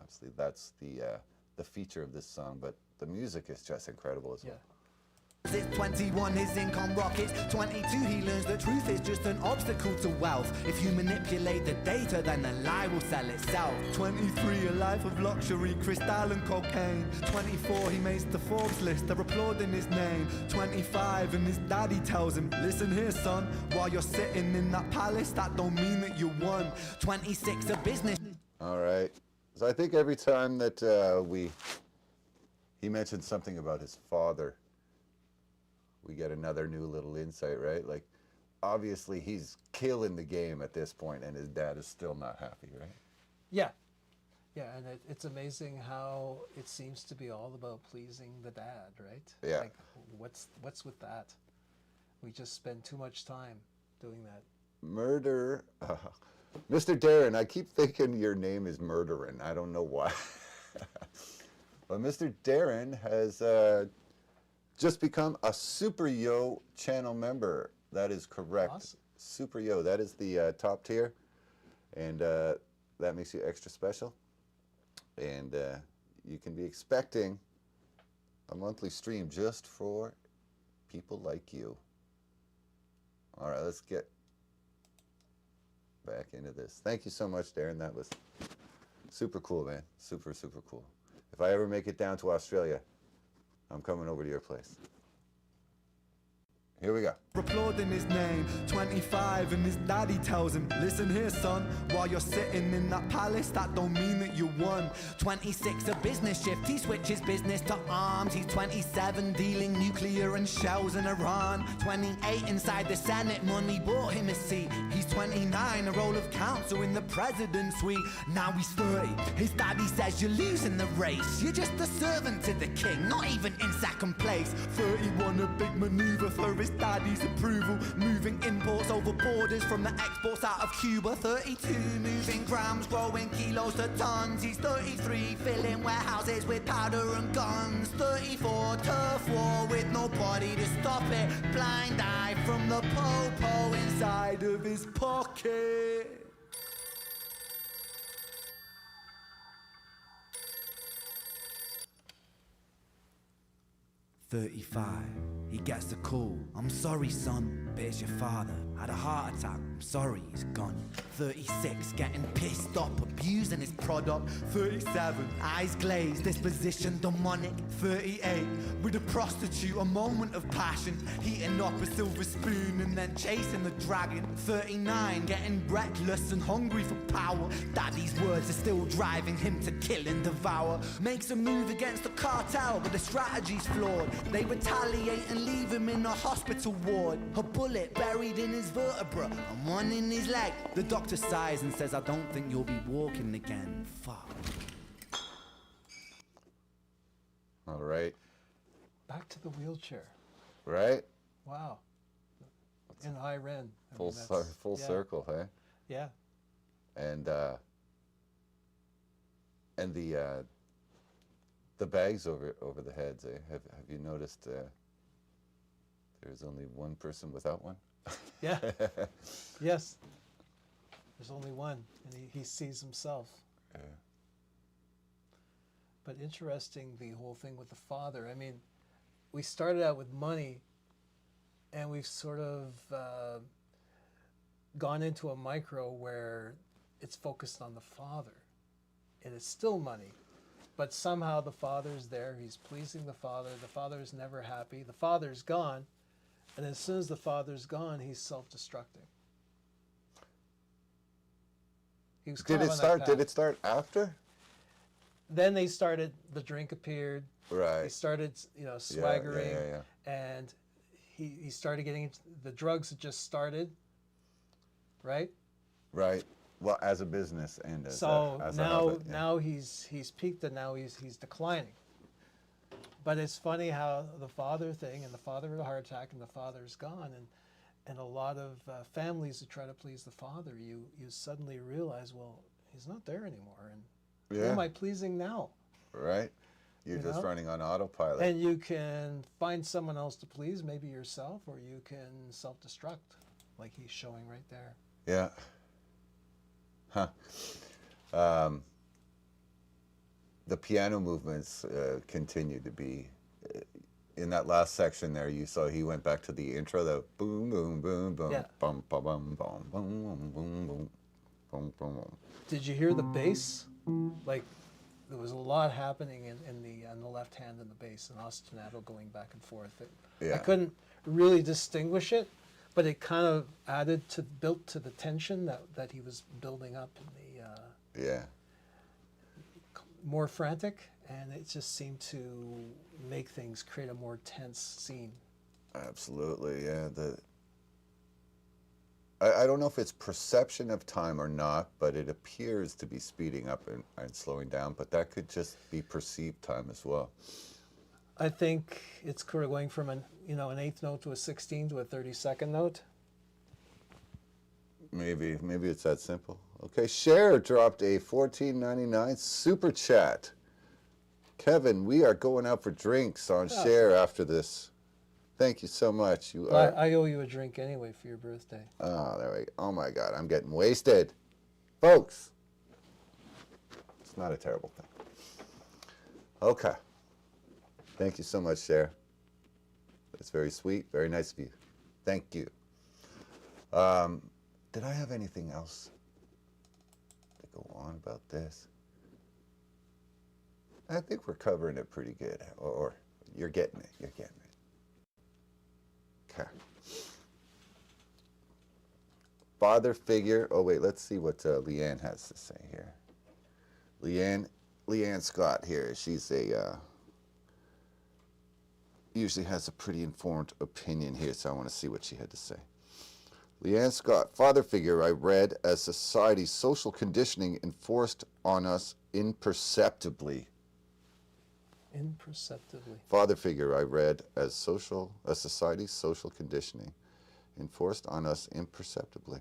obviously that's the feature of this song, but the music is just incredible as well. 21, his income rockets. 22, he learns the truth is just an obstacle to wealth. If you manipulate the data, then the lie will sell itself. 23, a life of luxury, crystal and cocaine. 24, he makes the Forbes list, they're applauding his name. 25, and his daddy tells him, listen here son, while you're sitting in that palace, that don't mean that you won. 26, a business. All right. So I think every time that he mentioned something about his father, we get another new little insight, right? Like, obviously he's killing the game at this point, and his dad is still not happy, right? Yeah. Yeah, and it's amazing how it seems to be all about pleasing the dad, right? Yeah. Like, what's with that? We just spend too much time doing that. Murder. Mr. Darren, I keep thinking your name is Murderin'. I don't know why. But Mr. Darren has just become a Super Yo channel member. That is correct. Awesome. Super Yo, that is the top tier. And that makes you extra special. And you can be expecting a monthly stream just for people like you. All right, let's get back into this. Thank you so much, Darren. That was super cool, man. Super, super cool. If I ever make it down to Australia, I'm coming over to your place. Here we go. Applauding his name. 25, and his daddy tells him, listen here son, while you're sitting in that palace, that don't mean that you won. 26, a business shift, he switches business to arms. He's 27, dealing nuclear and shells in Iran. 28, inside the Senate, money bought him a seat. He's 29, a role of counsel in the president's suite. Now he's 30, his daddy says you're losing the race. You're just a servant to the king, not even in second place. 31, a big maneuver for his daddy's approval, moving imports over borders from the exports out of Cuba. 32, moving grams, growing kilos to tons. He's 33, filling warehouses with powder and guns. 34, turf war with nobody to stop it. Blind eye from the po-po inside of his pocket. "35, he gets a call. I'm sorry, son, but it's your father. Had a heart attack. I'm sorry, he's gone. 36, getting pissed off, abusing his product. 37, eyes glazed, disposition demonic. 38, with a prostitute, a moment of passion. Heating up a silver spoon and then chasing the dragon. 39, getting reckless and hungry for power. Daddy's words are still driving him to kill and devour. Makes a move against the cartel, but the strategy's flawed. They retaliate and leave him in a hospital ward. A bullet buried in his vertebra and one in his leg. The doctor sighs and says, I don't think you'll be walking again. Fuck. All right. Back to the wheelchair. Right? Wow. In Iran. Full yeah. circle, hey? Yeah. And the bags over the heads, eh? Have you noticed there's only one person without one? Yeah. Yes. There's only one, and he sees himself. Yeah. But interesting, the whole thing with the father. I mean, we started out with money, and we've sort of gone into a micro where it's focused on the father. and it's still money. But somehow the father's there, he's pleasing the father is never happy, the father's gone, and as soon as the father's gone, he's self-destructing. He was kind Did of it on that start? Did path. it start after? Then they started, the drink appeared, Right. he started, swaggering, yeah. and he started getting into, the drugs had just started, right? Right. Well, as a business and as So as now, a habit, yeah. now he's peaked and now he's declining. But it's funny how the father thing, and the father had a heart attack and the father's gone, and a lot of families that try to please the father, you suddenly realize, well, he's not there anymore, and who Yeah. am I pleasing now? Right. You're You just know? running on autopilot. And you can find someone else to please, maybe yourself, or you can self-destruct, like he's showing right there. Yeah. Huh. The piano movements continue to be. In that last section there, you saw he went back to the intro, the boom, boom, boom, boom, Yeah. bum, bum, bum, bum, boom, boom, boom, boom, boom, boom. Did you hear the bass? Like, there was a lot happening on the left hand in the bass, and ostinato going back and forth. I Yeah. couldn't really distinguish it, but it kind of built to the tension that he was building up in the Yeah. more frantic, and it just seemed to make things, create a more tense scene. Absolutely, yeah. I don't know if it's perception of time or not, but it appears to be speeding up and slowing down, but that could just be perceived time as well. I think it's kind of going from an eighth note to a 16 to a 32nd note. Maybe it's that simple. Okay, Cher dropped a $14.99 super chat. Kevin, we are going out for drinks on Cher after this. Thank you so much. You are. I owe you a drink anyway for your birthday. Oh, there we go. Oh my God, I'm getting wasted, folks. It's not a terrible thing. Okay. Thank you so much, Cher. It's very sweet, very nice of you. Thank you. Did I have anything else to go on about this? I think we're covering it pretty good, or you're getting it. You're getting it. Okay. Father figure. Oh wait, let's see what Leanne has to say here. Leanne Scott here. She's usually has a pretty informed opinion here, so I want to see what she had to say. Leanne Scott, father figure I read as society's social conditioning enforced on us imperceptibly. Imperceptibly. Father figure I read as society's social conditioning enforced on us imperceptibly.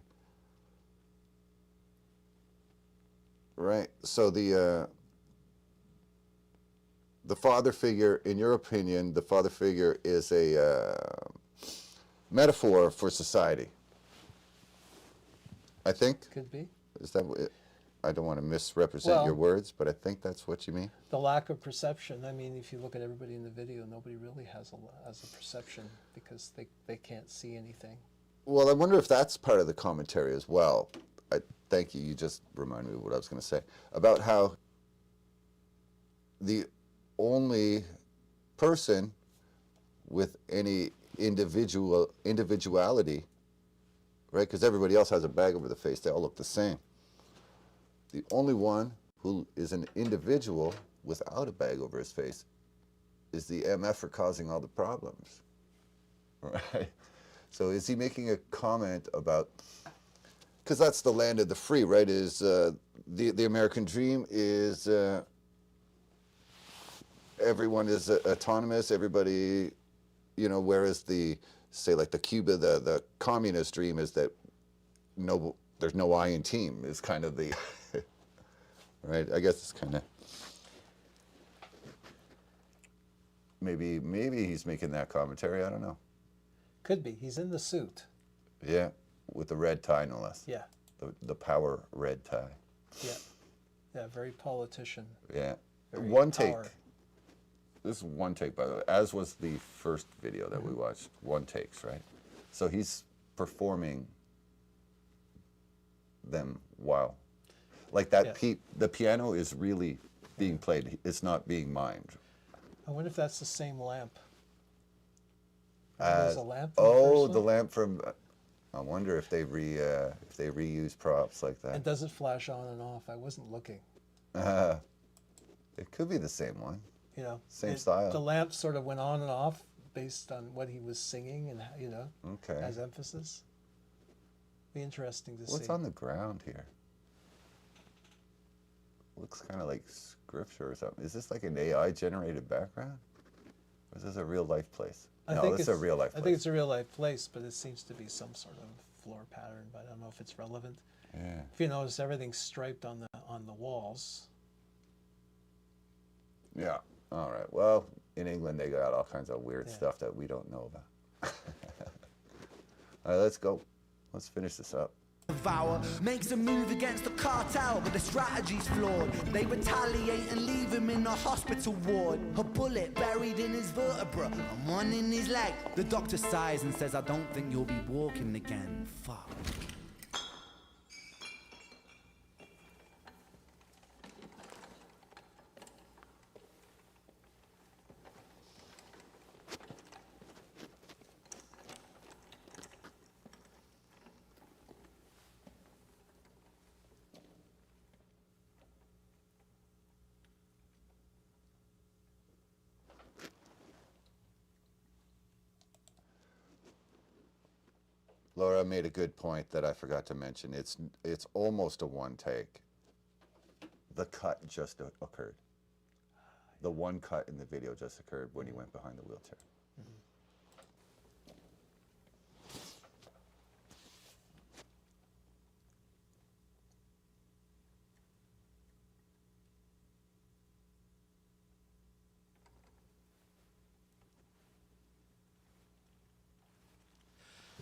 Right. So the father figure, in your opinion, the father figure is a metaphor for society. I think. Could be. Is that what I don't want to misrepresent your Well, words, but I think that's what you mean. The lack of perception. I mean, if you look at everybody in the video, nobody really has a perception because they can't see anything. Well, I wonder if that's part of the commentary as well. Thank you. You just reminded me of what I was going to say about how the only person with any individuality, right? Because everybody else has a bag over the face. They all look the same. The only one who is an individual without a bag over his face is the MFer causing all the problems, right? So is he making a comment about, because that's the land of the free, right? Is the American dream is everyone is autonomous, everybody, whereas say like the Cuba, the communist dream is that there's no I in team is kind of the, right? I guess it's kind of, maybe he's making that commentary, I don't know. Could be. He's in the suit. Yeah, with the red tie, no less. Yeah. The power red tie. Yeah. Yeah. Very politician. Yeah. Very One power. take. This is one take, by the way, as was the first video that we watched. One takes, right? So he's performing them while. Like that, Yeah. the piano is really being played. It's not being mimed. I wonder if that's the same lamp. There's a lamp. in Oh, first the one? lamp from. I wonder if they reuse props like And that. does it flash on and off? I wasn't looking. It could be the same one. You know, Same style. The lamp sort of went on and off based on what he was singing, and you know, Okay. as emphasis. Be interesting to see. What's on the ground here? Looks kind of like scripture or something. Is this like an AI generated background? Or is this a real life place? No, this is a real life place. I think it's a real life place, but it seems to be some sort of floor pattern. But I don't know if it's relevant. Yeah. If you notice, everything's striped on the walls. Yeah. All right. Well, in England, they got all kinds of weird Yeah. stuff that we don't know about. All right, let's go. Let's finish this up. Devour makes a move against the cartel, but the strategy's flawed. They retaliate and leave him in a hospital ward. A bullet buried in his vertebra and one in his leg. The doctor sighs and says, I don't think you'll be walking again. Fuck. Laura made a good point that I forgot to mention. It's almost a one take. The cut just occurred. The one cut in the video just occurred when he went behind the wheelchair.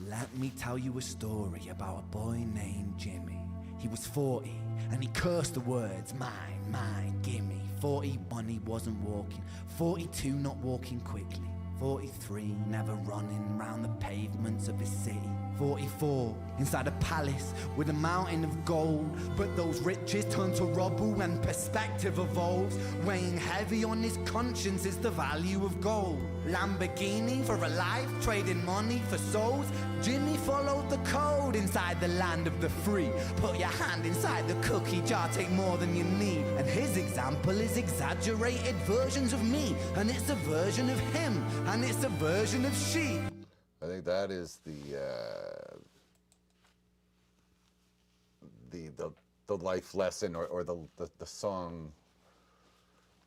Let me tell you a story about a boy named Jimmy. He was 40 and he cursed the words, mine, mine, gimme. 41 he wasn't walking, 42 not walking quickly, 43 never running round the pavements of his city, 44 inside a palace with a mountain of gold. But those riches turn to rubble when perspective evolves. Weighing heavy on his conscience is the value of gold. Lamborghini for a life, trading money for souls. Jimmy followed the code inside the land of the free. Put your hand inside the cookie jar, take more than you need. And his example is exaggerated versions of me. And it's a version of him, and it's a version of she. I think that is the life lesson or the song.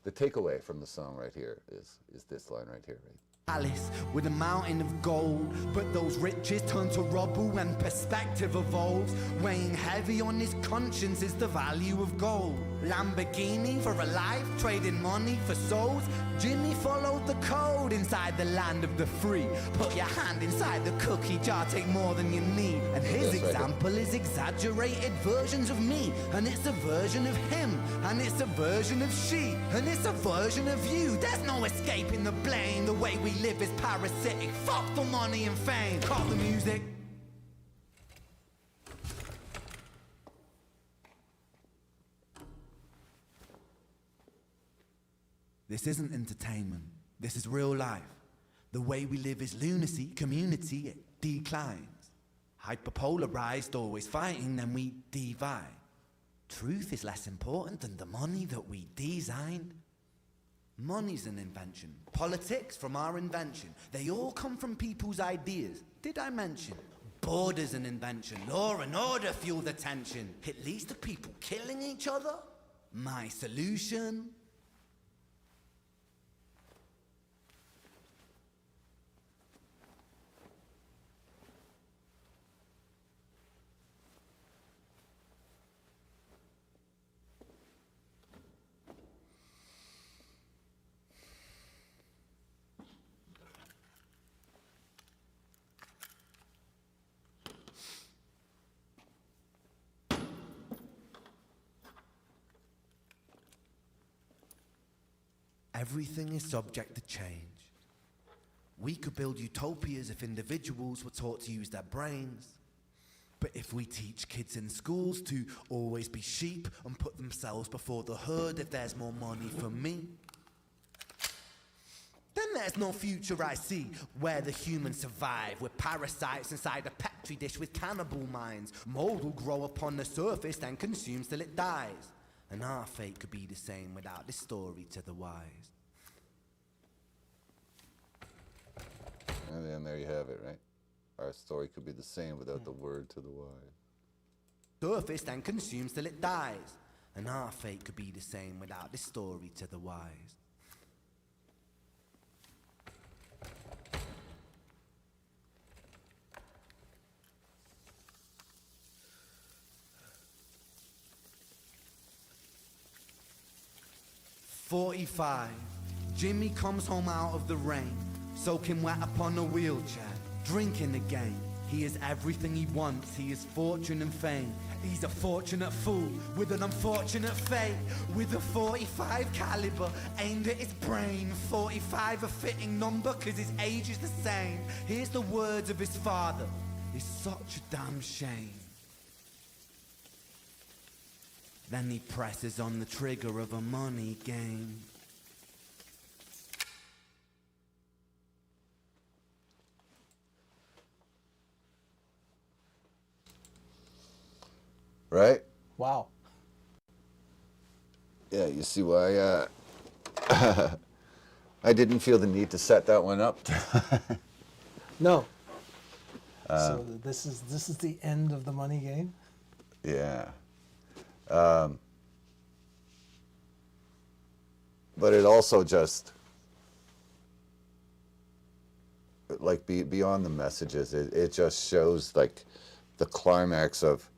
The takeaway from the song right here is this line right here, right? Palace with a mountain of gold, but those riches turn to rubble when perspective evolves. Weighing heavy on his conscience is the value of gold. Lamborghini for a life, trading money for souls. Jimmy followed the code inside the land of the free. Put your hand inside the cookie jar, take more than you need. And his Yes, example is exaggerated versions of me. And it's a version of him, and it's a version of she, and it's a version of you. There's no escaping the blame. The way we live is parasitic. Fuck the money and fame. Cut the music. This isn't entertainment. This is real life. The way we live is lunacy, community, it declines. Hyperpolarized, always fighting, then we divide. Truth is less important than the money that we designed. Money's an invention. Politics from our invention. They all come from people's ideas. Did I mention? Border's an invention. Law and order fuel the tension. It leads to people killing each other. My solution? Everything is subject to change. We could build utopias if individuals were taught to use their brains. But if we teach kids in schools to always be sheep and put themselves before the herd, if there's more money for me, then there's no future I see where the humans survive with parasites inside a petri dish with cannibal minds. Mold will grow upon the surface then consumes till it dies. And our fate could be the same without this story to the wise. And then there you have it, right? Our story could be the same without the word to the wise. Surface then consumes till it dies. And our fate could be the same without this story to the wise. "45. Jimmy comes home out of the rain, soaking wet upon a wheelchair, drinking again. He is everything he wants, he is fortune and fame. He's a fortunate fool with an unfortunate fate. With a 45 caliber aimed at his brain. 45 a fitting number cause his age is the same. Here's the words of his father, it's such a damn shame. Then he presses on the trigger of a money game. Right? Wow. Yeah, you see why I didn't feel the need to set that one up. No. So this is the end of the money game. Yeah. But it also just, like, beyond the messages, it just shows, like, the climax of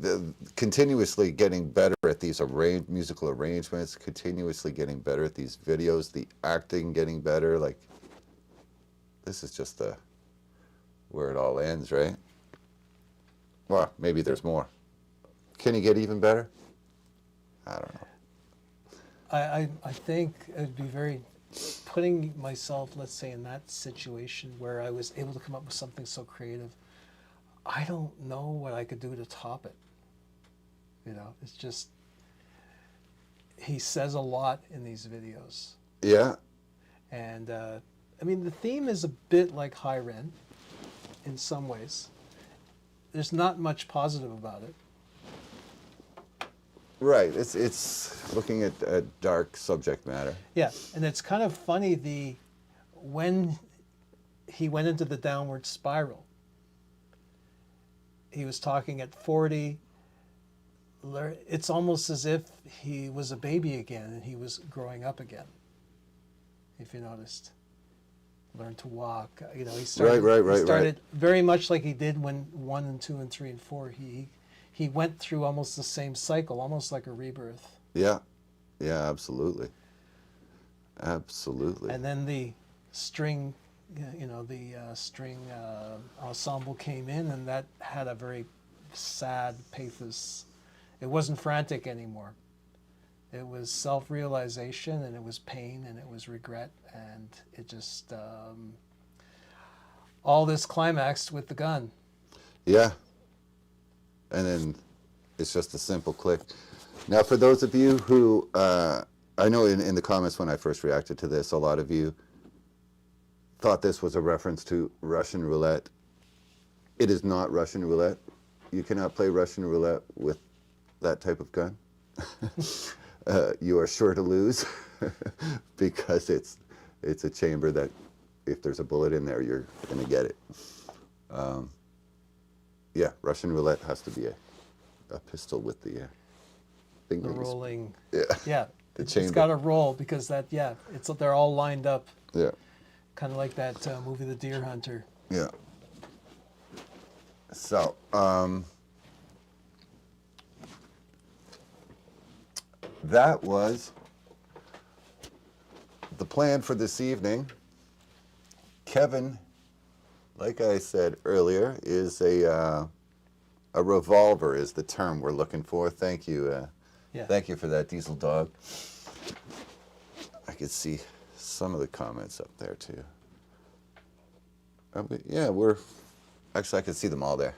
the continuously getting better at these musical arrangements, continuously getting better at these videos, the acting getting better. Like, this is just where it all ends, right? Well, maybe there's more. Can you get even better? I don't know. I think it'd be very, putting myself, let's say, in that situation where I was able to come up with something so creative, I don't know what I could do to top it. You know, it's just, he says a lot in these videos. Yeah. And, I mean, the theme is a bit like High Ren in some ways. There's not much positive about it. Right. It's looking at dark subject matter. Yeah, and it's kind of funny when he went into the downward spiral. He was talking at 40. It's almost as if he was a baby again and he was growing up again. If you noticed, learn to walk. You know, he started. He started very much like he did when 1 and 2 and 3 and 4. He went through almost the same cycle, almost like a rebirth. Yeah. Yeah. Absolutely. Absolutely. And then the string. String ensemble came in, and that had a very sad pathos. It wasn't frantic anymore. It was self-realization, and it was pain, and it was regret, and it just all this climaxed with the gun. Yeah. And then it's just a simple click. Now, for those of you who, I know in the comments when I first reacted to this, a lot of you thought this was a reference to Russian roulette. It is not Russian roulette. You cannot play Russian roulette with that type of gun. You are sure to lose because it's a chamber that if there's a bullet in there, you're going to get it. Yeah, Russian roulette has to be a pistol with the The rolling. Yeah. Yeah. The It's chamber. got to roll because they're all lined up. Yeah. Kind of like that movie, The Deer Hunter. Yeah. So, that was the plan for this evening. Kevin, like I said earlier, is a revolver is the term we're looking for. Thank you. Yeah. Thank you for that, Diesel Dog. I could see some of the comments up there too. Yeah, actually I can see them all there.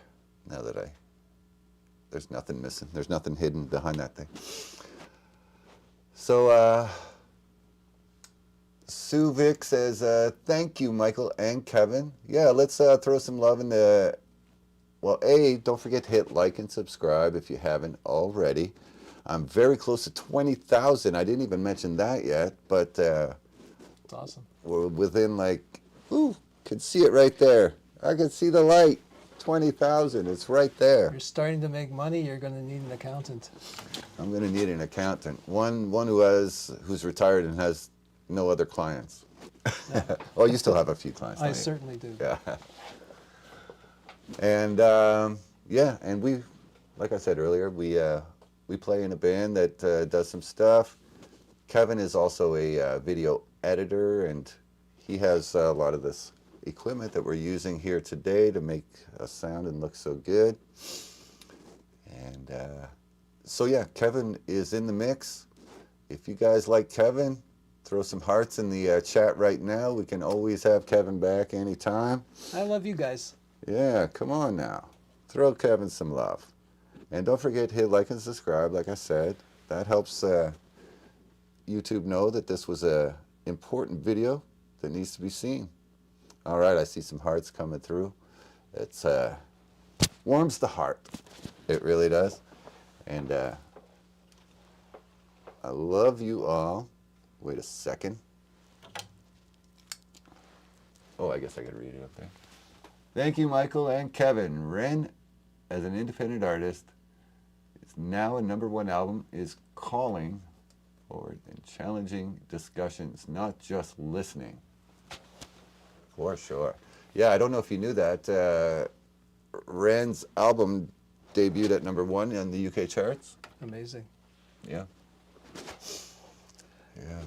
Now that there's nothing missing. There's nothing hidden behind that thing. So Sue Vic says, thank you, Michael and Kevin. Yeah, let's throw some love in the. Well, don't forget to hit like and subscribe if you haven't already. I'm very close to 20,000. I didn't even mention that yet, but It's awesome. we're within could see it right there. I can see the light. 20,000. It's right there. You're starting to make money. You're going to need an accountant. I'm going to need an accountant. One who's retired and has no other clients. Oh, you still have a few clients. I don't you? certainly do. Yeah. And and we, like I said earlier, we play in a band that does some stuff. Kevin is also a video editor, and he has a lot of this equipment that we're using here today to make us sound and look so good. And so yeah, Kevin is in the mix. If you guys like Kevin, throw some hearts in the chat right now. We can always have Kevin back anytime. I love you guys. Yeah, come on now. Throw Kevin some love. And don't forget to hit like and subscribe, like I said. That helps YouTube know that this was a important video that needs to be seen. All right, I see some hearts coming through. It's warms the heart. It really does. And I love you all. Wait a second. Oh, I guess I gotta read it up there. Thank you, Michael and Kevin. Ren, as an independent artist, is now a #1 album, is calling for and challenging discussions, not just listening. For sure. Yeah, I don't know if you knew that. Ren's album debuted at #1 on the UK charts. Amazing. Yeah. Yeah.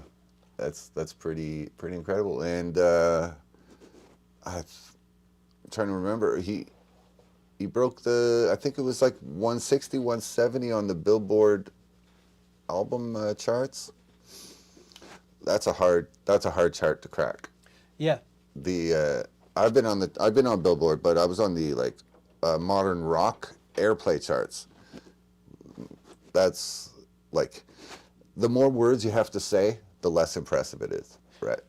That's pretty incredible. And I'm trying to remember, he broke I think it was like 160, 170 on the Billboard album charts. That's a hard chart to crack. Yeah. I've been on Billboard, but I was on the modern rock airplay charts. That's like, the more words you have to say, the less impressive it is, right?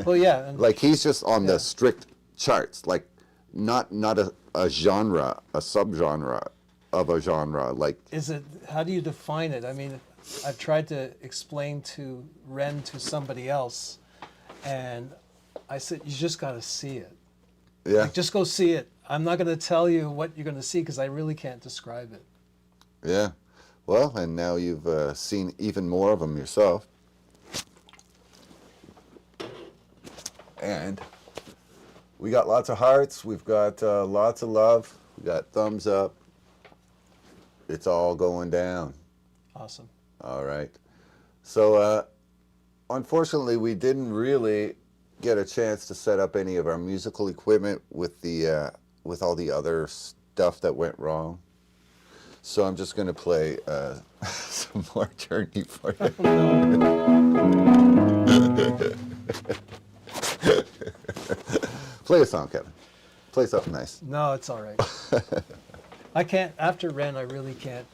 Well, yeah. And Like, he's just on the strict charts, like not a genre, a subgenre of a genre. Like, how do you define it? I mean, I've tried to explain to Ren to somebody else, and I said, you just got to see it. yeah, Like, just go see it. I'm not going to tell you what you're going to see because I really can't describe it. yeah. Well, and now you've seen even more of them yourself. And we got lots of hearts. We've got lots of love. We got thumbs up. It's all going down. Awesome. All right. So, unfortunately, we didn't really get a chance to set up any of our musical equipment with with all the other stuff that went wrong. So I'm just going to play some more Journey for you. Play a song, Kevin. Play something nice. No, it's all right. I can't, after Ren, I really can't.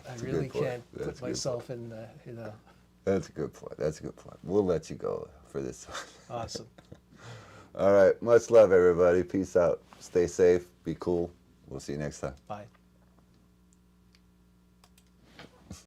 I really can't put myself in the, That's a good point. That's a good point. We'll let you go for this one. Awesome. All right. Much love, everybody. Peace out. Stay safe. Be cool. We'll see you next time. Bye.